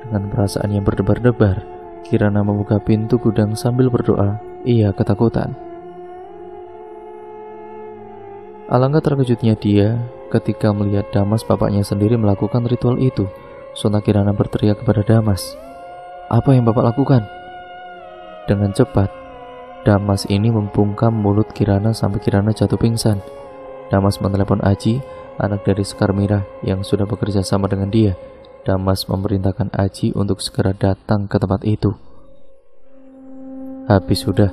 Dengan perasaan yang berdebar-debar, Kirana membuka pintu gudang sambil berdoa. Ia ketakutan. Alangkah terkejutnya dia ketika melihat Damas, bapaknya sendiri, melakukan ritual itu. Sontak Kirana berteriak kepada Damas, "Apa yang Bapak lakukan?" Dengan cepat, Damas ini membungkam mulut Kirana sampai Kirana jatuh pingsan. Damas menelepon Aji, anak dari Sekar Mirah yang sudah bekerja sama dengan dia. Damas memerintahkan Aji untuk segera datang ke tempat itu. Habis sudah,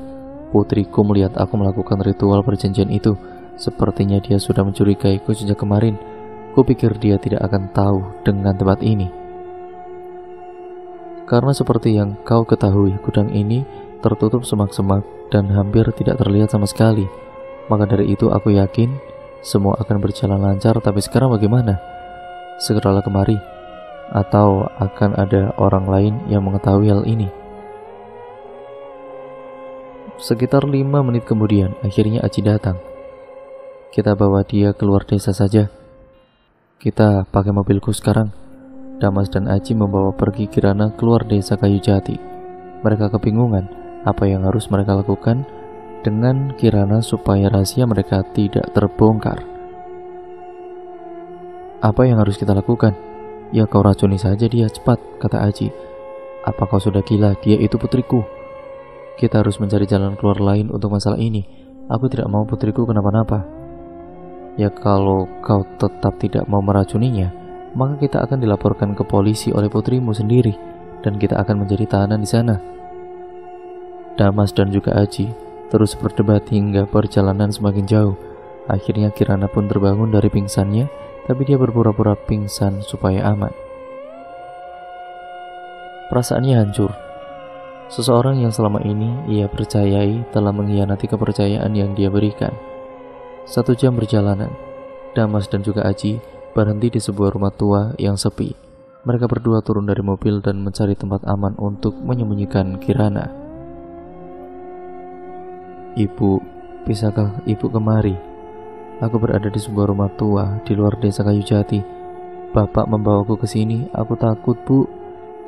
putriku melihat aku melakukan ritual perjanjian itu. Sepertinya dia sudah mencurigaiku sejak kemarin. Kupikir dia tidak akan tahu dengan tempat ini. Karena seperti yang kau ketahui, gudang ini tertutup semak-semak dan hampir tidak terlihat sama sekali. Maka dari itu aku yakin semua akan berjalan lancar. Tapi sekarang bagaimana? Segeralah kemari. Atau akan ada orang lain yang mengetahui hal ini. Sekitar 5 menit kemudian, akhirnya Aji datang. Kita bawa dia keluar desa saja. Kita pakai mobilku sekarang. Damas dan Aji membawa pergi Kirana keluar desa Kayu Jati. Mereka kebingungan apa yang harus mereka lakukan dengan Kirana supaya rahasia mereka tidak terbongkar. Apa yang harus kita lakukan? Ya kau racuni saja dia, cepat, kata Aji. Apa kau sudah gila? Dia itu putriku. Kita harus mencari jalan keluar lain untuk masalah ini. Aku tidak mau putriku kenapa-napa. Ya kalau kau tetap tidak mau meracuninya, maka kita akan dilaporkan ke polisi oleh putrimu sendiri, dan kita akan menjadi tahanan di sana. Damas dan juga Aji terus berdebat hingga perjalanan semakin jauh. Akhirnya Kirana pun terbangun dari pingsannya, tapi dia berpura-pura pingsan supaya aman. Perasaannya hancur. Seseorang yang selama ini ia percayai telah mengkhianati kepercayaan yang dia berikan. 1 jam perjalanan, Damas dan juga Aji berhenti di sebuah rumah tua yang sepi. Mereka berdua turun dari mobil dan mencari tempat aman untuk menyembunyikan Kirana. Ibu, bisakah ibu kemari? Aku berada di sebuah rumah tua di luar desa Kayu Jati. Bapak membawaku ke sini. Aku takut, Bu,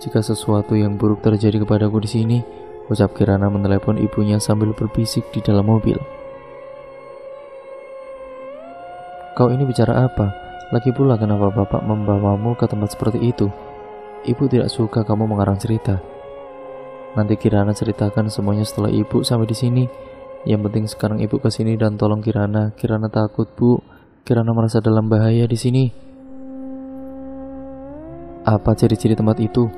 jika sesuatu yang buruk terjadi kepadaku di sini, ucap Kirana menelepon ibunya sambil berbisik di dalam mobil. Kau ini bicara apa? Lagi pula kenapa bapak membawamu ke tempat seperti itu? Ibu tidak suka kamu mengarang cerita. Nanti Kirana ceritakan semuanya setelah ibu sampai di sini. Yang penting sekarang ibu ke sini dan tolong Kirana. Kirana takut, Bu. Kirana merasa dalam bahaya di sini. Apa ciri-ciri tempat itu?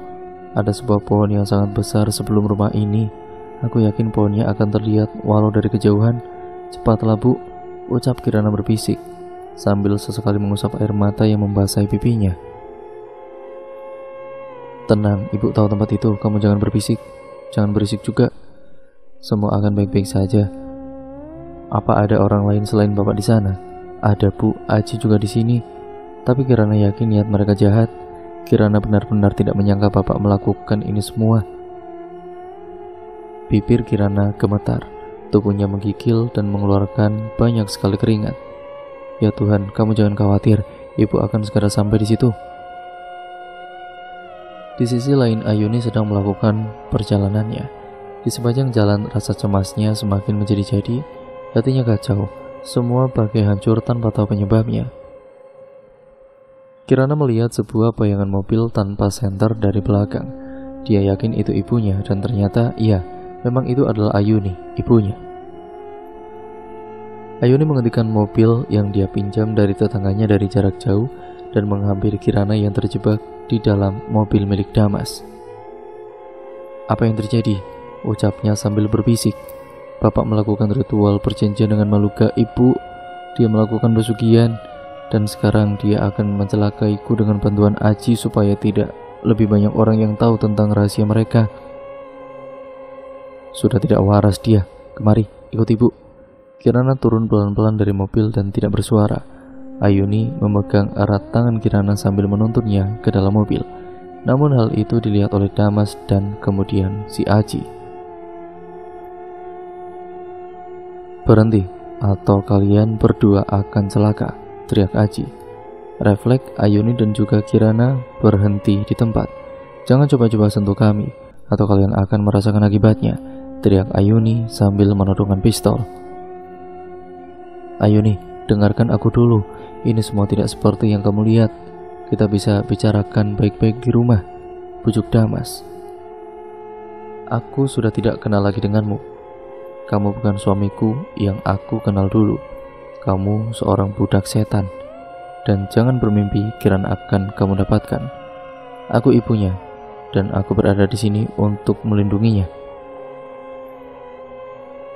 Ada sebuah pohon yang sangat besar sebelum rumah ini. Aku yakin pohonnya akan terlihat walau dari kejauhan. Cepatlah, Bu, ucap Kirana berbisik, sambil sesekali mengusap air mata yang membasahi pipinya. Tenang, ibu tahu tempat itu. Kamu jangan berbisik. Jangan berisik juga. Semua akan baik-baik saja. Apa ada orang lain selain bapak di sana? Ada, Bu. Aji juga di sini. Tapi Kirana yakin niat mereka jahat. Kirana benar-benar tidak menyangka bapak melakukan ini semua. Bibir Kirana gemetar. Tubuhnya menggigil dan mengeluarkan banyak sekali keringat. Ya Tuhan, kamu jangan khawatir. Ibu akan segera sampai di situ. Di sisi lain, Ayuni sedang melakukan perjalanannya. Di sepanjang jalan, rasa cemasnya semakin menjadi-jadi. Hatinya kacau. Semua bagai hancur tanpa tahu penyebabnya. Kirana melihat sebuah bayangan mobil tanpa senter dari belakang. Dia yakin itu ibunya, dan ternyata iya, memang itu adalah Ayuni, ibunya. Ayuni menghentikan mobil yang dia pinjam dari tetangganya dari jarak jauh dan menghampiri Kirana yang terjebak di dalam mobil milik Damas. Apa yang terjadi? Ucapnya sambil berbisik. Bapak melakukan ritual perjanjian dengan makhluk gaib, Bu. Dia melakukan pesugihan, dan sekarang dia akan mencelakaiku dengan bantuan Aji supaya tidak lebih banyak orang yang tahu tentang rahasia mereka. Sudah tidak waras dia. Kemari, ikut ibu. Kirana turun pelan-pelan dari mobil dan tidak bersuara. Ayuni memegang erat tangan Kirana sambil menuntunnya ke dalam mobil. Namun hal itu dilihat oleh Damas dan kemudian si Aji. Berhenti, atau kalian berdua akan celaka, teriak Aji. Refleks Ayuni dan juga Kirana berhenti di tempat. Jangan coba-coba sentuh kami, atau kalian akan merasakan akibatnya, teriak Ayuni sambil menodongkan pistol. Ayuni, dengarkan aku dulu. Ini semua tidak seperti yang kamu lihat. Kita bisa bicarakan baik-baik di rumah, bujuk Damas. Aku sudah tidak kenal lagi denganmu. Kamu bukan suamiku yang aku kenal dulu. Kamu seorang budak setan. Dan jangan bermimpi kiranya akan kamu dapatkan. Aku ibunya, dan aku berada di sini untuk melindunginya.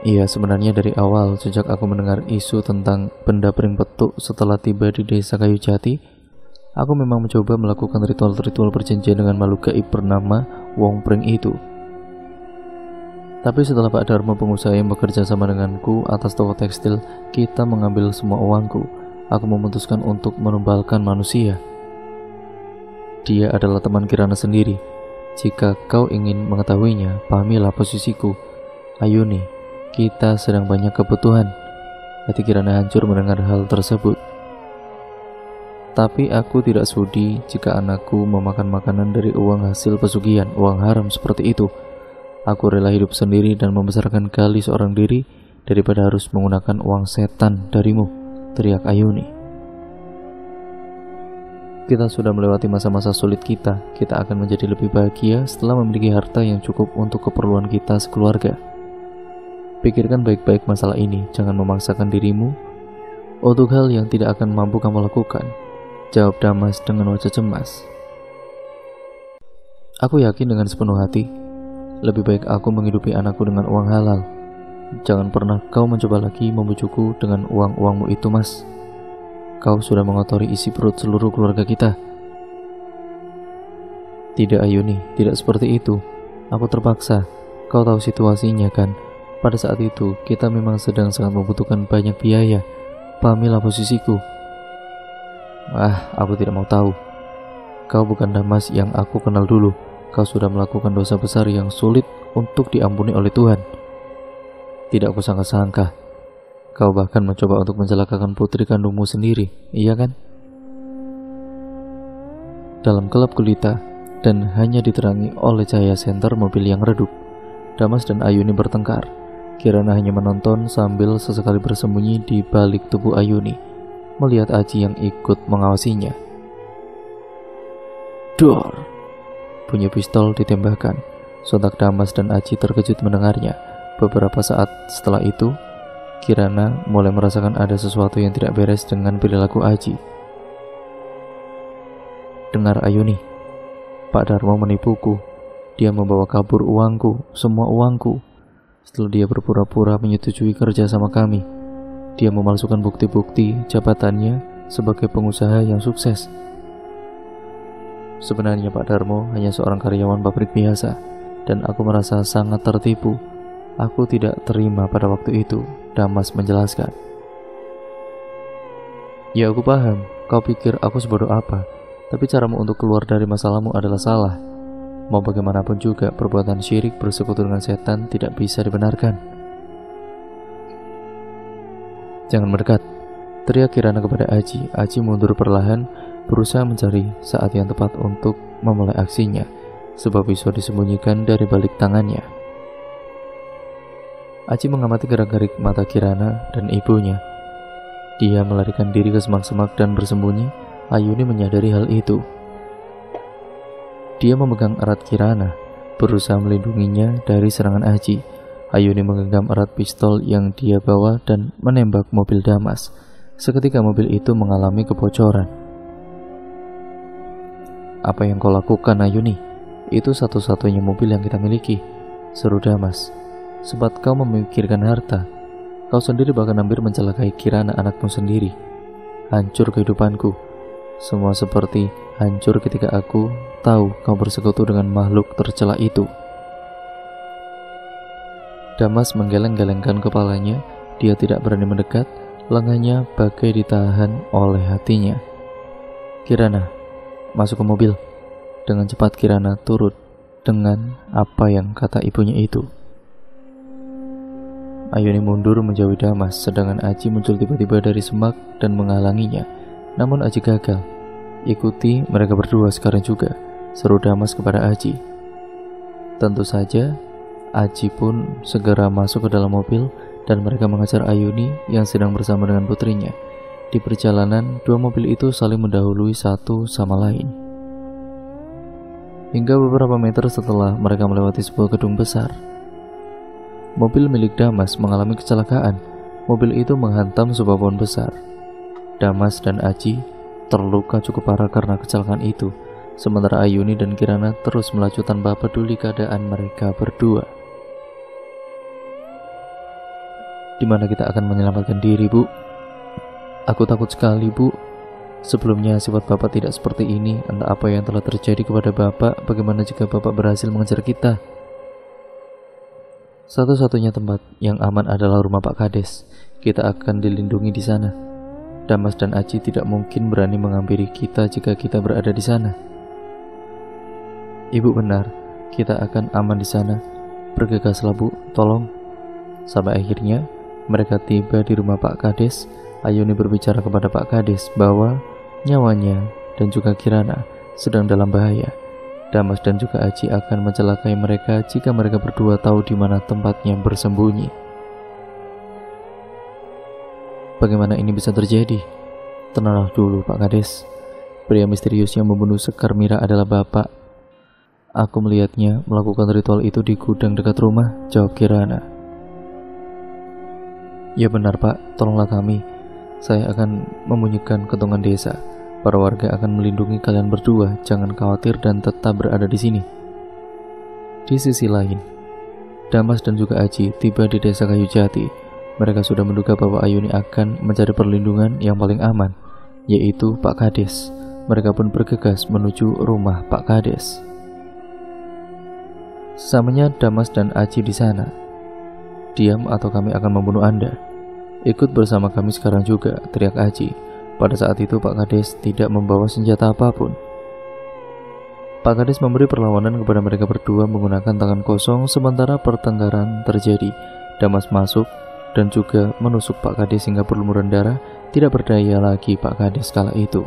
Iya, sebenarnya dari awal sejak aku mendengar isu tentang benda pering petuk setelah tiba di desa Kayu Jati, aku memang mencoba melakukan ritual-ritual perjanjian dengan makhluk gaib bernama Wong Pring itu. Tapi setelah Pak Dharma, pengusaha yang bekerja sama denganku atas toko tekstil, kita mengambil semua uangku. Aku memutuskan untuk menumbalkan manusia. Dia adalah teman Kirana sendiri. Jika kau ingin mengetahuinya, pahamilah posisiku. Ayuni, kita sedang banyak kebutuhan. Hati Kirana hancur mendengar hal tersebut. Tapi aku tidak sudi jika anakku memakan makanan dari uang hasil pesugihan, uang haram seperti itu. Aku rela hidup sendiri dan membesarkan Gali seorang diri daripada harus menggunakan uang setan darimu, teriak Ayuni. Kita sudah melewati masa-masa sulit kita akan menjadi lebih bahagia setelah memiliki harta yang cukup untuk keperluan kita sekeluarga. Pikirkan baik-baik masalah ini, jangan memaksakan dirimu untuk hal yang tidak akan mampu kamu lakukan, jawab Damas dengan wajah cemas. Aku yakin dengan sepenuh hati, lebih baik aku menghidupi anakku dengan uang halal. Jangan pernah kau mencoba lagi membujukku dengan uang-uangmu itu, Mas. Kau sudah mengotori isi perut seluruh keluarga kita. Tidak, Ayuni, tidak seperti itu. Aku terpaksa. Kau tahu situasinya kan? Pada saat itu, kita memang sedang sangat membutuhkan banyak biaya. Pahamilah posisiku. Aku tidak mau tahu. Kau bukan Damas yang aku kenal dulu. Kau sudah melakukan dosa besar yang sulit untuk diampuni oleh Tuhan. Tidak aku sangka-sangka. Kau bahkan mencoba untuk mencelakakan putri kandungmu sendiri, iya kan? Dalam gelap gulita dan hanya diterangi oleh cahaya senter mobil yang redup, Damas dan Ayuni bertengkar. Kirana hanya menonton sambil sesekali bersembunyi di balik tubuh Ayuni, melihat Aji yang ikut mengawasinya. Dor! Bunyi pistol ditembakkan. Sontak Damas dan Aji terkejut mendengarnya. Beberapa saat setelah itu, Kirana mulai merasakan ada sesuatu yang tidak beres dengan perilaku Aji. Dengar Ayuni, Pak Darmo menipuku. Dia membawa kabur uangku, semua uangku. Setelah dia berpura-pura menyetujui kerja sama kami, dia memalsukan bukti-bukti jabatannya sebagai pengusaha yang sukses. Sebenarnya Pak Darmo hanya seorang karyawan pabrik biasa, dan aku merasa sangat tertipu. Aku tidak terima pada waktu itu, Damas menjelaskan. Ya, aku paham. Kau pikir aku sebodoh apa, tapi caramu untuk keluar dari masalahmu adalah salah. Mau bagaimanapun juga, perbuatan syirik bersekutu dengan setan tidak bisa dibenarkan. Jangan mendekat, teriak Kirana kepada Aji. Aji mundur perlahan, berusaha mencari saat yang tepat untuk memulai aksinya, sebab bisa disembunyikan dari balik tangannya. Aji mengamati gerak-gerik mata Kirana dan ibunya. Dia melarikan diri ke semak-semak dan bersembunyi. Ayuni menyadari hal itu. Dia memegang erat Kirana, berusaha melindunginya dari serangan Aji. Ayuni menggenggam erat pistol yang dia bawa dan menembak mobil Damas. Seketika mobil itu mengalami kebocoran. Apa yang kau lakukan, Ayuni? Itu satu-satunya mobil yang kita miliki, seru Damas. Sempat kau memikirkan harta, kau sendiri bahkan hampir mencelakai Kirana, anakmu sendiri. Hancur kehidupanku. Semua seperti hancur ketika aku tahu kau bersekutu dengan makhluk tercela itu. Damas menggeleng-gelengkan kepalanya. Dia tidak berani mendekat, lengannya bagai ditahan oleh hatinya. Kirana, masuk ke mobil. Dengan cepat Kirana turut dengan apa yang kata ibunya itu. Ayuni mundur menjauhi Damas, sedangkan Aji muncul tiba-tiba dari semak dan menghalanginya. Namun Aji gagal. Ikuti mereka berdua sekarang juga, seru Damas kepada Aji. Tentu saja, Aji pun segera masuk ke dalam mobil dan mereka mengejar Ayuni yang sedang bersama dengan putrinya. Di perjalanan, dua mobil itu saling mendahului satu sama lain. Hingga beberapa meter setelah mereka melewati sebuah gedung besar, mobil milik Damas mengalami kecelakaan. Mobil itu menghantam sebuah pohon besar. Damas dan Aji terluka cukup parah karena kecelakaan itu, sementara Ayuni dan Kirana terus melaju tanpa peduli keadaan mereka berdua. Di mana kita akan menyelamatkan diri, Bu? Aku takut sekali, Bu. Sebelumnya sifat Bapak tidak seperti ini. Entah apa yang telah terjadi kepada Bapak. Bagaimana jika Bapak berhasil mengejar kita? Satu-satunya tempat yang aman adalah rumah Pak Kades. Kita akan dilindungi di sana. Damas dan Aji tidak mungkin berani menghampiri kita jika kita berada di sana. Ibu benar, kita akan aman di sana. Bergegaslah, Bu, tolong. Sampai akhirnya mereka tiba di rumah Pak Kades. Ayuni berbicara kepada Pak Kades bahwa nyawanya dan juga Kirana sedang dalam bahaya. Damas dan juga Aji akan mencelakai mereka jika mereka berdua tahu di mana tempatnya bersembunyi. Bagaimana ini bisa terjadi? Tenanglah dulu, Pak Kades. Pria misterius yang membunuh Sekar Mira adalah Bapak. Aku melihatnya melakukan ritual itu di gudang dekat rumah, jawab Kirana. Ya benar Pak, tolonglah kami. Saya akan membunyikan kentongan desa. Para warga akan melindungi kalian berdua. Jangan khawatir dan tetap berada di sini. Di sisi lain, Damas dan juga Aji tiba di desa Kayu Jati. Mereka sudah menduga bahwa Ayuni akan mencari perlindungan yang paling aman, yaitu Pak Kades. Mereka pun bergegas menuju rumah Pak Kades. Sesamanya Damas dan Aji di sana. Diam atau kami akan membunuh Anda. Ikut bersama kami sekarang juga, teriak Aji. Pada saat itu Pak Kades tidak membawa senjata apapun. Pak Kades memberi perlawanan kepada mereka berdua menggunakan tangan kosong sementara pertengkaran terjadi. Damas masuk dan juga menusuk Pak Kades hingga berlumuran darah. Tidak berdaya lagi Pak Kades kala itu.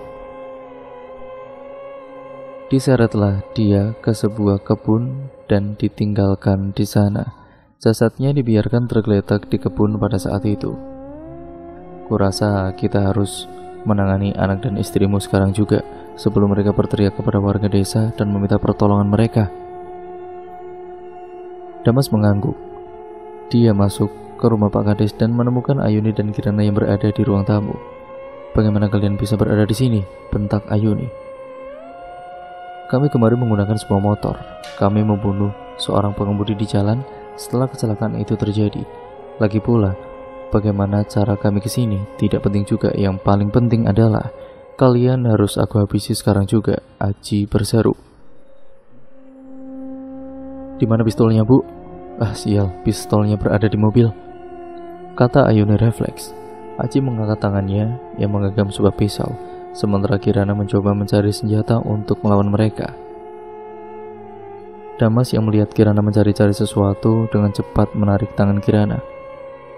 Diseretlah dia ke sebuah kebun dan ditinggalkan di sana. Jasadnya dibiarkan tergeletak di kebun pada saat itu. Kurasa kita harus menangani anak dan istrimu sekarang juga, sebelum mereka berteriak kepada warga desa dan meminta pertolongan mereka. Damas mengangguk. Dia masuk ke rumah Pak Kades dan menemukan Ayuni dan Kirana yang berada di ruang tamu. Bagaimana kalian bisa berada di sini? Bentak Ayuni. Kami kemarin menggunakan sebuah motor. Kami membunuh seorang pengemudi di jalan setelah kecelakaan itu terjadi. Lagi pula, bagaimana cara kami ke sini tidak penting juga. Yang paling penting adalah kalian harus aku habisi sekarang juga, Aji berseru. Di mana pistolnya, Bu? Ah sial, pistolnya berada di mobil, kata Ayuni refleks. Aji mengangkat tangannya yang menggenggam sebuah pisau, sementara Kirana mencoba mencari senjata untuk melawan mereka. Damas yang melihat Kirana mencari-cari sesuatu dengan cepat menarik tangan Kirana.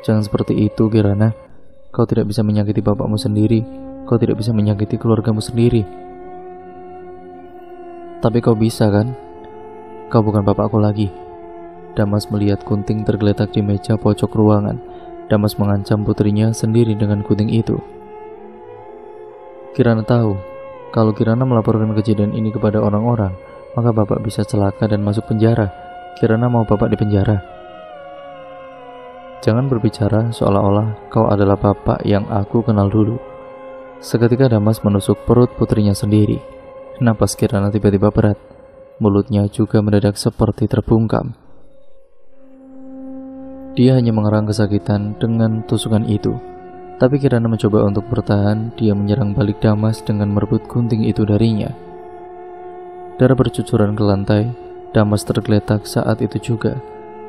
Jangan seperti itu Kirana, kau tidak bisa menyakiti bapakmu sendiri, kau tidak bisa menyakiti keluargamu sendiri. Tapi kau bisa kan? Kau bukan bapakku lagi. Damas melihat gunting tergeletak di meja pojok ruangan. Damas mengancam putrinya sendiri dengan gunting itu. Kirana tahu, kalau Kirana melaporkan kejadian ini kepada orang-orang, maka bapak bisa celaka dan masuk penjara. Kirana mau bapak di penjara. Jangan berbicara seolah-olah kau adalah bapak yang aku kenal dulu. Seketika Damas menusuk perut putrinya sendiri. Napas Kirana tiba-tiba berat. Mulutnya juga mendadak seperti terbungkam. Dia hanya mengerang kesakitan dengan tusukan itu. Tapi Kirana mencoba untuk bertahan. Dia menyerang balik Damas dengan merebut gunting itu darinya. Darah bercucuran ke lantai. Damas tergeletak saat itu juga.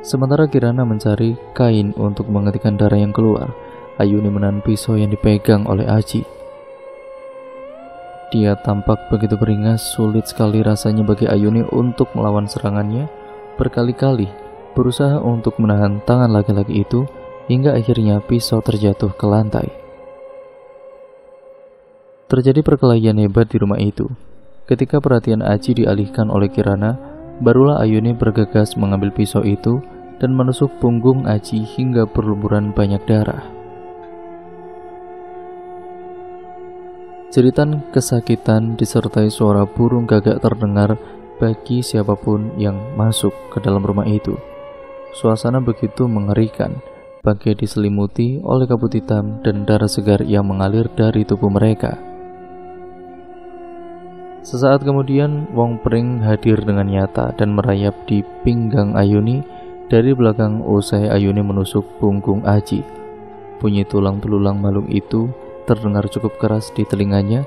Sementara Kirana mencari kain untuk menghentikan darah yang keluar, Ayuni menahan pisau yang dipegang oleh Aji. Dia tampak begitu beringas, sulit sekali rasanya bagi Ayuni untuk melawan serangannya. Berkali-kali berusaha untuk menahan tangan laki-laki itu, hingga akhirnya pisau terjatuh ke lantai. Terjadi perkelahian hebat di rumah itu. Ketika perhatian Aji dialihkan oleh Kirana, barulah Ayuni bergegas mengambil pisau itu dan menusuk punggung Aji hingga berlumuran banyak darah. Jeritan kesakitan disertai suara burung gagak terdengar bagi siapapun yang masuk ke dalam rumah itu. Suasana begitu mengerikan, bagai diselimuti oleh kabut hitam dan darah segar yang mengalir dari tubuh mereka. Sesaat kemudian, Wong Pring hadir dengan nyata dan merayap di pinggang Ayuni dari belakang usai Ayuni menusuk punggung Aji. Bunyi tulang belulang maluung itu terdengar cukup keras di telinganya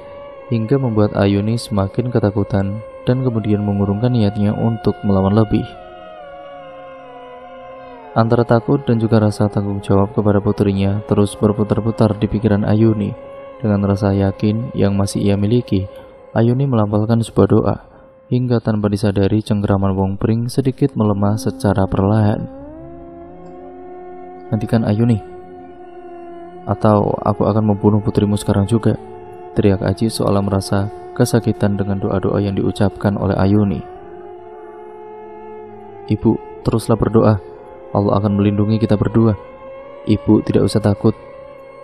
hingga membuat Ayuni semakin ketakutan dan kemudian mengurungkan niatnya untuk melawan lebih. Antara takut dan juga rasa tanggung jawab kepada putrinya terus berputar-putar di pikiran Ayuni. Dengan rasa yakin yang masih ia miliki, Ayuni melafalkan sebuah doa, hingga tanpa disadari cengkeraman Wong Pring sedikit melemah secara perlahan. Hentikan Ayuni, atau aku akan membunuh putrimu sekarang juga, teriak Aji seolah merasa kesakitan dengan doa-doa yang diucapkan oleh Ayuni. Ibu, teruslah berdoa. Allah akan melindungi kita berdua. Ibu tidak usah takut.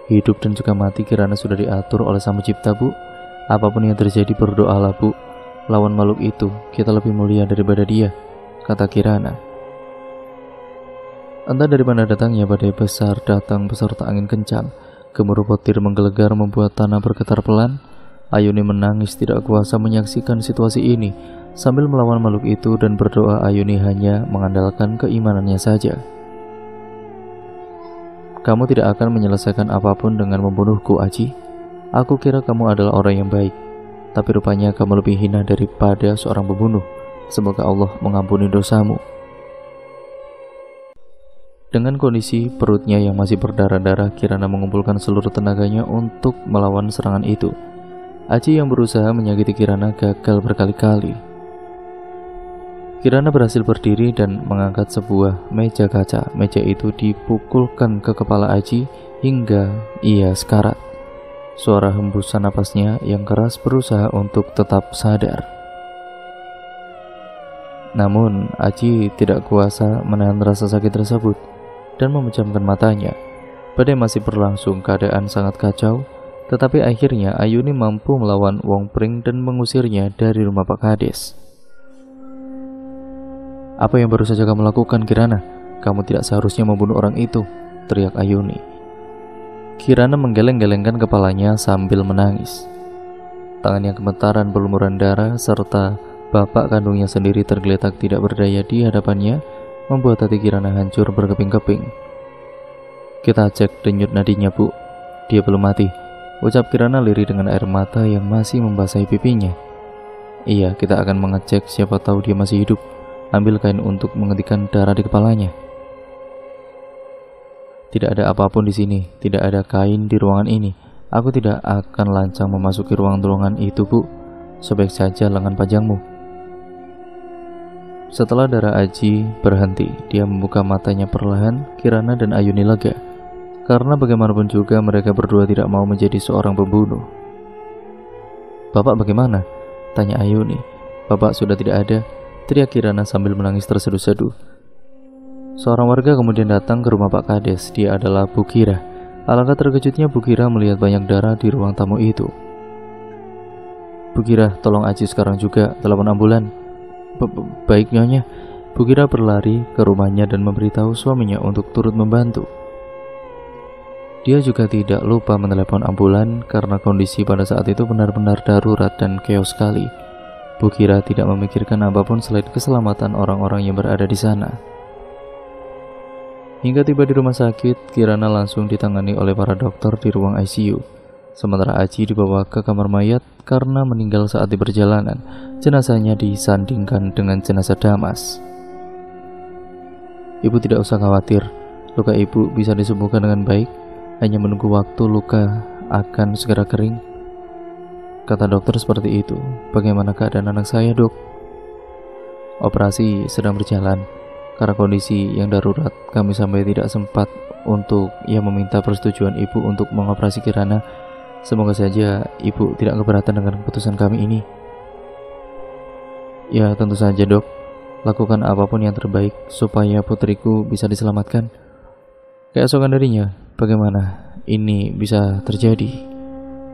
Hidup dan juga mati Kirana sudah diatur oleh Sang Pencipta, Bu. Apapun yang terjadi berdoalah Bu. Lawan makhluk itu, kita lebih mulia daripada dia, kata Kirana. Entah dari mana datangnya badai besar datang beserta angin kencang. Gemuruh petir menggelegar membuat tanah bergetar pelan. Ayuni menangis tidak kuasa menyaksikan situasi ini. Sambil melawan makhluk itu dan berdoa, Ayuni hanya mengandalkan keimanannya saja. Kamu tidak akan menyelesaikan apapun dengan membunuhku, Aji. Aku kira kamu adalah orang yang baik, tapi rupanya kamu lebih hina daripada seorang pembunuh. Semoga Allah mengampuni dosamu. Dengan kondisi perutnya yang masih berdarah-darah, Kirana mengumpulkan seluruh tenaganya untuk melawan serangan itu. Aji yang berusaha menyakiti Kirana gagal berkali-kali. Kirana berhasil berdiri dan mengangkat sebuah meja kaca. Meja itu dipukulkan ke kepala Aji hingga ia sekarat. Suara hembusan napasnya yang keras berusaha untuk tetap sadar. Namun Aji tidak kuasa menahan rasa sakit tersebut dan memejamkan matanya. Badai masih berlangsung, keadaan sangat kacau, tetapi akhirnya Ayuni mampu melawan Wong Pring dan mengusirnya dari rumah Pak Kades. Apa yang baru saja kamu lakukan, Kirana? Kamu tidak seharusnya membunuh orang itu, teriak Ayuni. Kirana menggeleng-gelengkan kepalanya sambil menangis. Tangannya gemetaran berlumuran darah serta bapak kandungnya sendiri tergeletak tidak berdaya di hadapannya, membuat hati Kirana hancur berkeping-keping. Kita cek denyut nadinya, Bu. Dia belum mati, ucap Kirana lirih dengan air mata yang masih membasahi pipinya. Iya, kita akan mengecek, siapa tahu dia masih hidup. Ambil kain untuk menghentikan darah di kepalanya. Tidak ada apapun di sini, tidak ada kain di ruangan ini. Aku tidak akan lancang memasuki ruangan itu, Bu. Sobek saja lengan panjangmu. Setelah darah Aji berhenti, dia membuka matanya perlahan. Kirana dan Ayuni lega, karena bagaimanapun juga mereka berdua tidak mau menjadi seorang pembunuh. Bapak bagaimana? Tanya Ayuni. Bapak sudah tidak ada, teriak Kirana sambil menangis terseduh-seduh. Seorang warga kemudian datang ke rumah Pak Kades. Dia adalah Bu Kira. Alangkah terkejutnya Bu Kira melihat banyak darah di ruang tamu itu. Bu Kira, tolong Aji sekarang juga, telepon ambulan. Baik Nyonya. Bu Kira berlari ke rumahnya dan memberitahu suaminya untuk turut membantu. Dia juga tidak lupa menelepon ambulan karena kondisi pada saat itu benar-benar darurat dan keos sekali. Bu Kira tidak memikirkan apapun selain keselamatan orang-orang yang berada di sana. Hingga tiba di rumah sakit, Kirana langsung ditangani oleh para dokter di ruang ICU. Sementara Aji dibawa ke kamar mayat karena meninggal saat di perjalanan. Jenazahnya disandingkan dengan jenazah Damas. Ibu tidak usah khawatir, luka ibu bisa disembuhkan dengan baik. Hanya menunggu waktu, luka akan segera kering, kata dokter seperti itu. Bagaimana keadaan anak saya, Dok? Operasi sedang berjalan. Karena kondisi yang darurat, kami sampai tidak sempat untuk meminta persetujuan ibu untuk mengoperasi Kirana. Semoga saja ibu tidak keberatan dengan keputusan kami ini. Ya, tentu saja, Dok. Lakukan apapun yang terbaik supaya putriku bisa diselamatkan. Keesokan harinya, bagaimana ini bisa terjadi?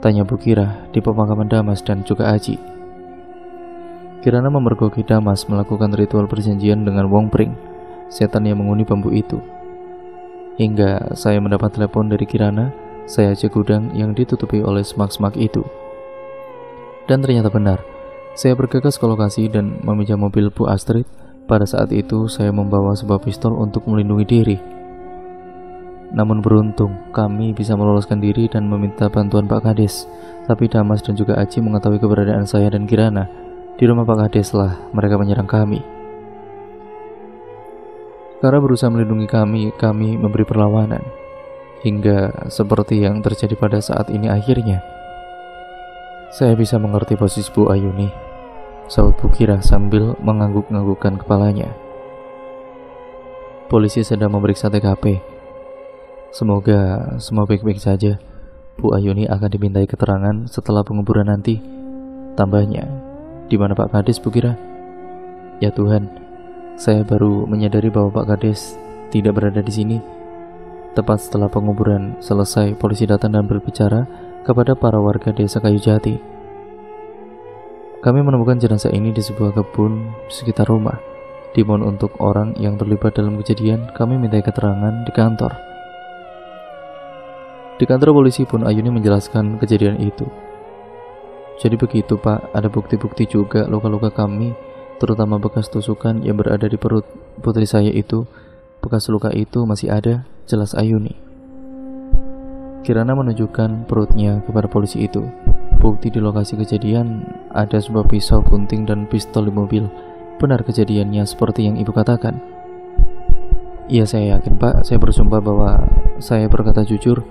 Tanya Bu Kira di pemakaman Damas dan juga Aji. Kirana memergoki Damas melakukan ritual perjanjian dengan Wong Pring, setan yang menghuni bambu itu. Hingga saya mendapat telepon dari Kirana, saya cek gudang yang ditutupi oleh semak-semak itu. Dan ternyata benar, saya bergegas ke lokasi dan meminjam mobil Bu Astrid. Pada saat itu saya membawa sebuah pistol untuk melindungi diri. Namun beruntung, kami bisa meloloskan diri dan meminta bantuan Pak Kades. Tapi Damas dan juga Aji mengetahui keberadaan saya dan Kirana. Di rumah Pak Kades lah mereka menyerang kami. Karena berusaha melindungi kami memberi perlawanan. Hingga seperti yang terjadi pada saat ini akhirnya. Saya bisa mengerti posisi Bu Ayuni, sahut Bu Kira sambil mengangguk-anggukkan kepalanya. Polisi sedang memeriksa TKP. Semoga semua baik-baik saja. Bu Ayuni akan dimintai keterangan setelah penguburan nanti. Tambahnya, di mana Pak Kades, Bu Kira? Ya Tuhan, saya baru menyadari bahwa Pak Kades tidak berada di sini. Tepat setelah penguburan selesai, polisi datang dan berbicara kepada para warga desa Kayu Jati. Kami menemukan jenazah ini di sebuah kebun sekitar rumah. Dimohon untuk orang yang terlibat dalam kejadian, kami minta keterangan di kantor. Di kantor polisi pun Ayuni menjelaskan kejadian itu. Jadi begitu Pak, ada bukti-bukti juga luka-luka kami, terutama bekas tusukan yang berada di perut putri saya itu. Bekas luka itu masih ada, jelas Ayuni. Kirana menunjukkan perutnya kepada polisi itu. Bukti di lokasi kejadian ada sebuah pisau gunting dan pistol di mobil. Benar kejadiannya seperti yang ibu katakan? Iya saya yakin Pak, saya bersumpah bahwa saya berkata jujur.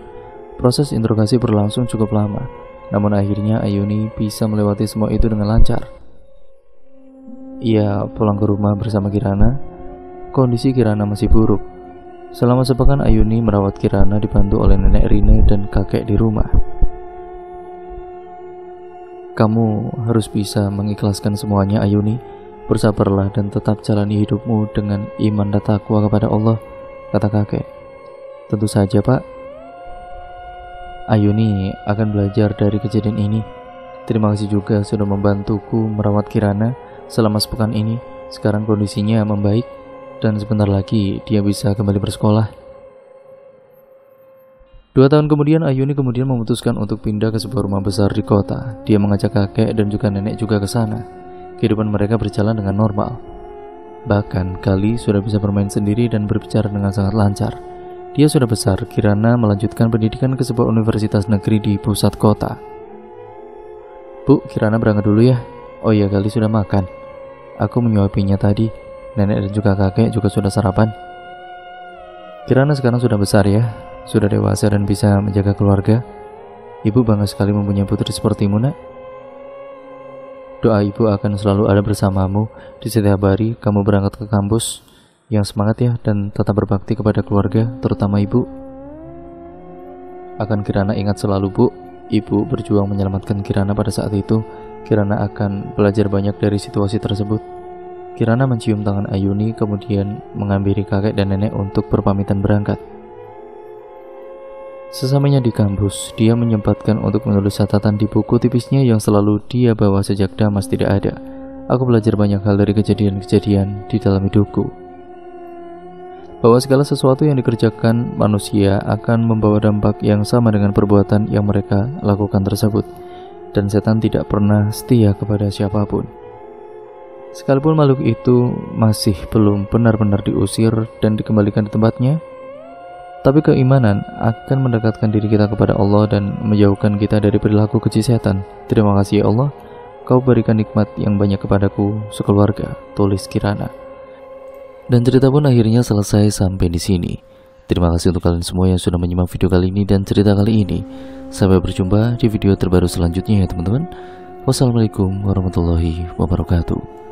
Proses interogasi berlangsung cukup lama, namun akhirnya Ayuni bisa melewati semua itu dengan lancar. Ia pulang ke rumah bersama Kirana. Kondisi Kirana masih buruk. Selama sepekan Ayuni merawat Kirana dibantu oleh nenek Rina dan kakek di rumah. Kamu harus bisa mengikhlaskan semuanya Ayuni. Bersabarlah dan tetap jalani hidupmu dengan iman dan takwa kepada Allah, kata kakek. Tentu saja Pak. Ayuni akan belajar dari kejadian ini. Terima kasih juga sudah membantuku merawat Kirana selama sepekan ini. Sekarang kondisinya membaik dan sebentar lagi dia bisa kembali bersekolah. 2 tahun kemudian Ayuni memutuskan untuk pindah ke sebuah rumah besar di kota. Dia mengajak kakek dan juga nenek juga ke sana. Kehidupan mereka berjalan dengan normal. Bahkan Gali sudah bisa bermain sendiri dan berbicara dengan sangat lancar. Dia sudah besar. Kirana melanjutkan pendidikan ke sebuah universitas negeri di pusat kota. Bu, Kirana berangkat dulu ya. Oh iya, Gali sudah makan. Aku menyuapinya tadi. Nenek dan juga kakek juga sudah sarapan. Kirana sekarang sudah besar ya, sudah dewasa dan bisa menjaga keluarga. Ibu bangga sekali mempunyai putri sepertimu, Nak. Doa ibu akan selalu ada bersamamu di setiap hari kamu berangkat ke kampus. Yang semangat ya, dan tetap berbakti kepada keluarga, terutama ibu. Akan Kirana ingat selalu Bu, ibu berjuang menyelamatkan Kirana pada saat itu. Kirana akan belajar banyak dari situasi tersebut. Kirana mencium tangan Ayuni, kemudian menghampiri kakek dan nenek untuk berpamitan berangkat. Sesamanya di kampus, dia menyempatkan untuk menulis catatan di buku tipisnya yang selalu dia bawa sejak Damas tidak ada. Aku belajar banyak hal dari kejadian-kejadian di dalam hidupku. Bahwa segala sesuatu yang dikerjakan manusia akan membawa dampak yang sama dengan perbuatan yang mereka lakukan tersebut. Dan setan tidak pernah setia kepada siapapun. Sekalipun makhluk itu masih belum benar-benar diusir dan dikembalikan di tempatnya, tapi keimanan akan mendekatkan diri kita kepada Allah dan menjauhkan kita dari perilaku keji setan. Terima kasih ya Allah, Kau berikan nikmat yang banyak kepadaku sekeluarga, tulis Kirana. Dan cerita pun akhirnya selesai sampai di sini. Terima kasih untuk kalian semua yang sudah menyimak video kali ini dan cerita kali ini. Sampai berjumpa di video terbaru selanjutnya ya teman-teman. Wassalamualaikum warahmatullahi wabarakatuh.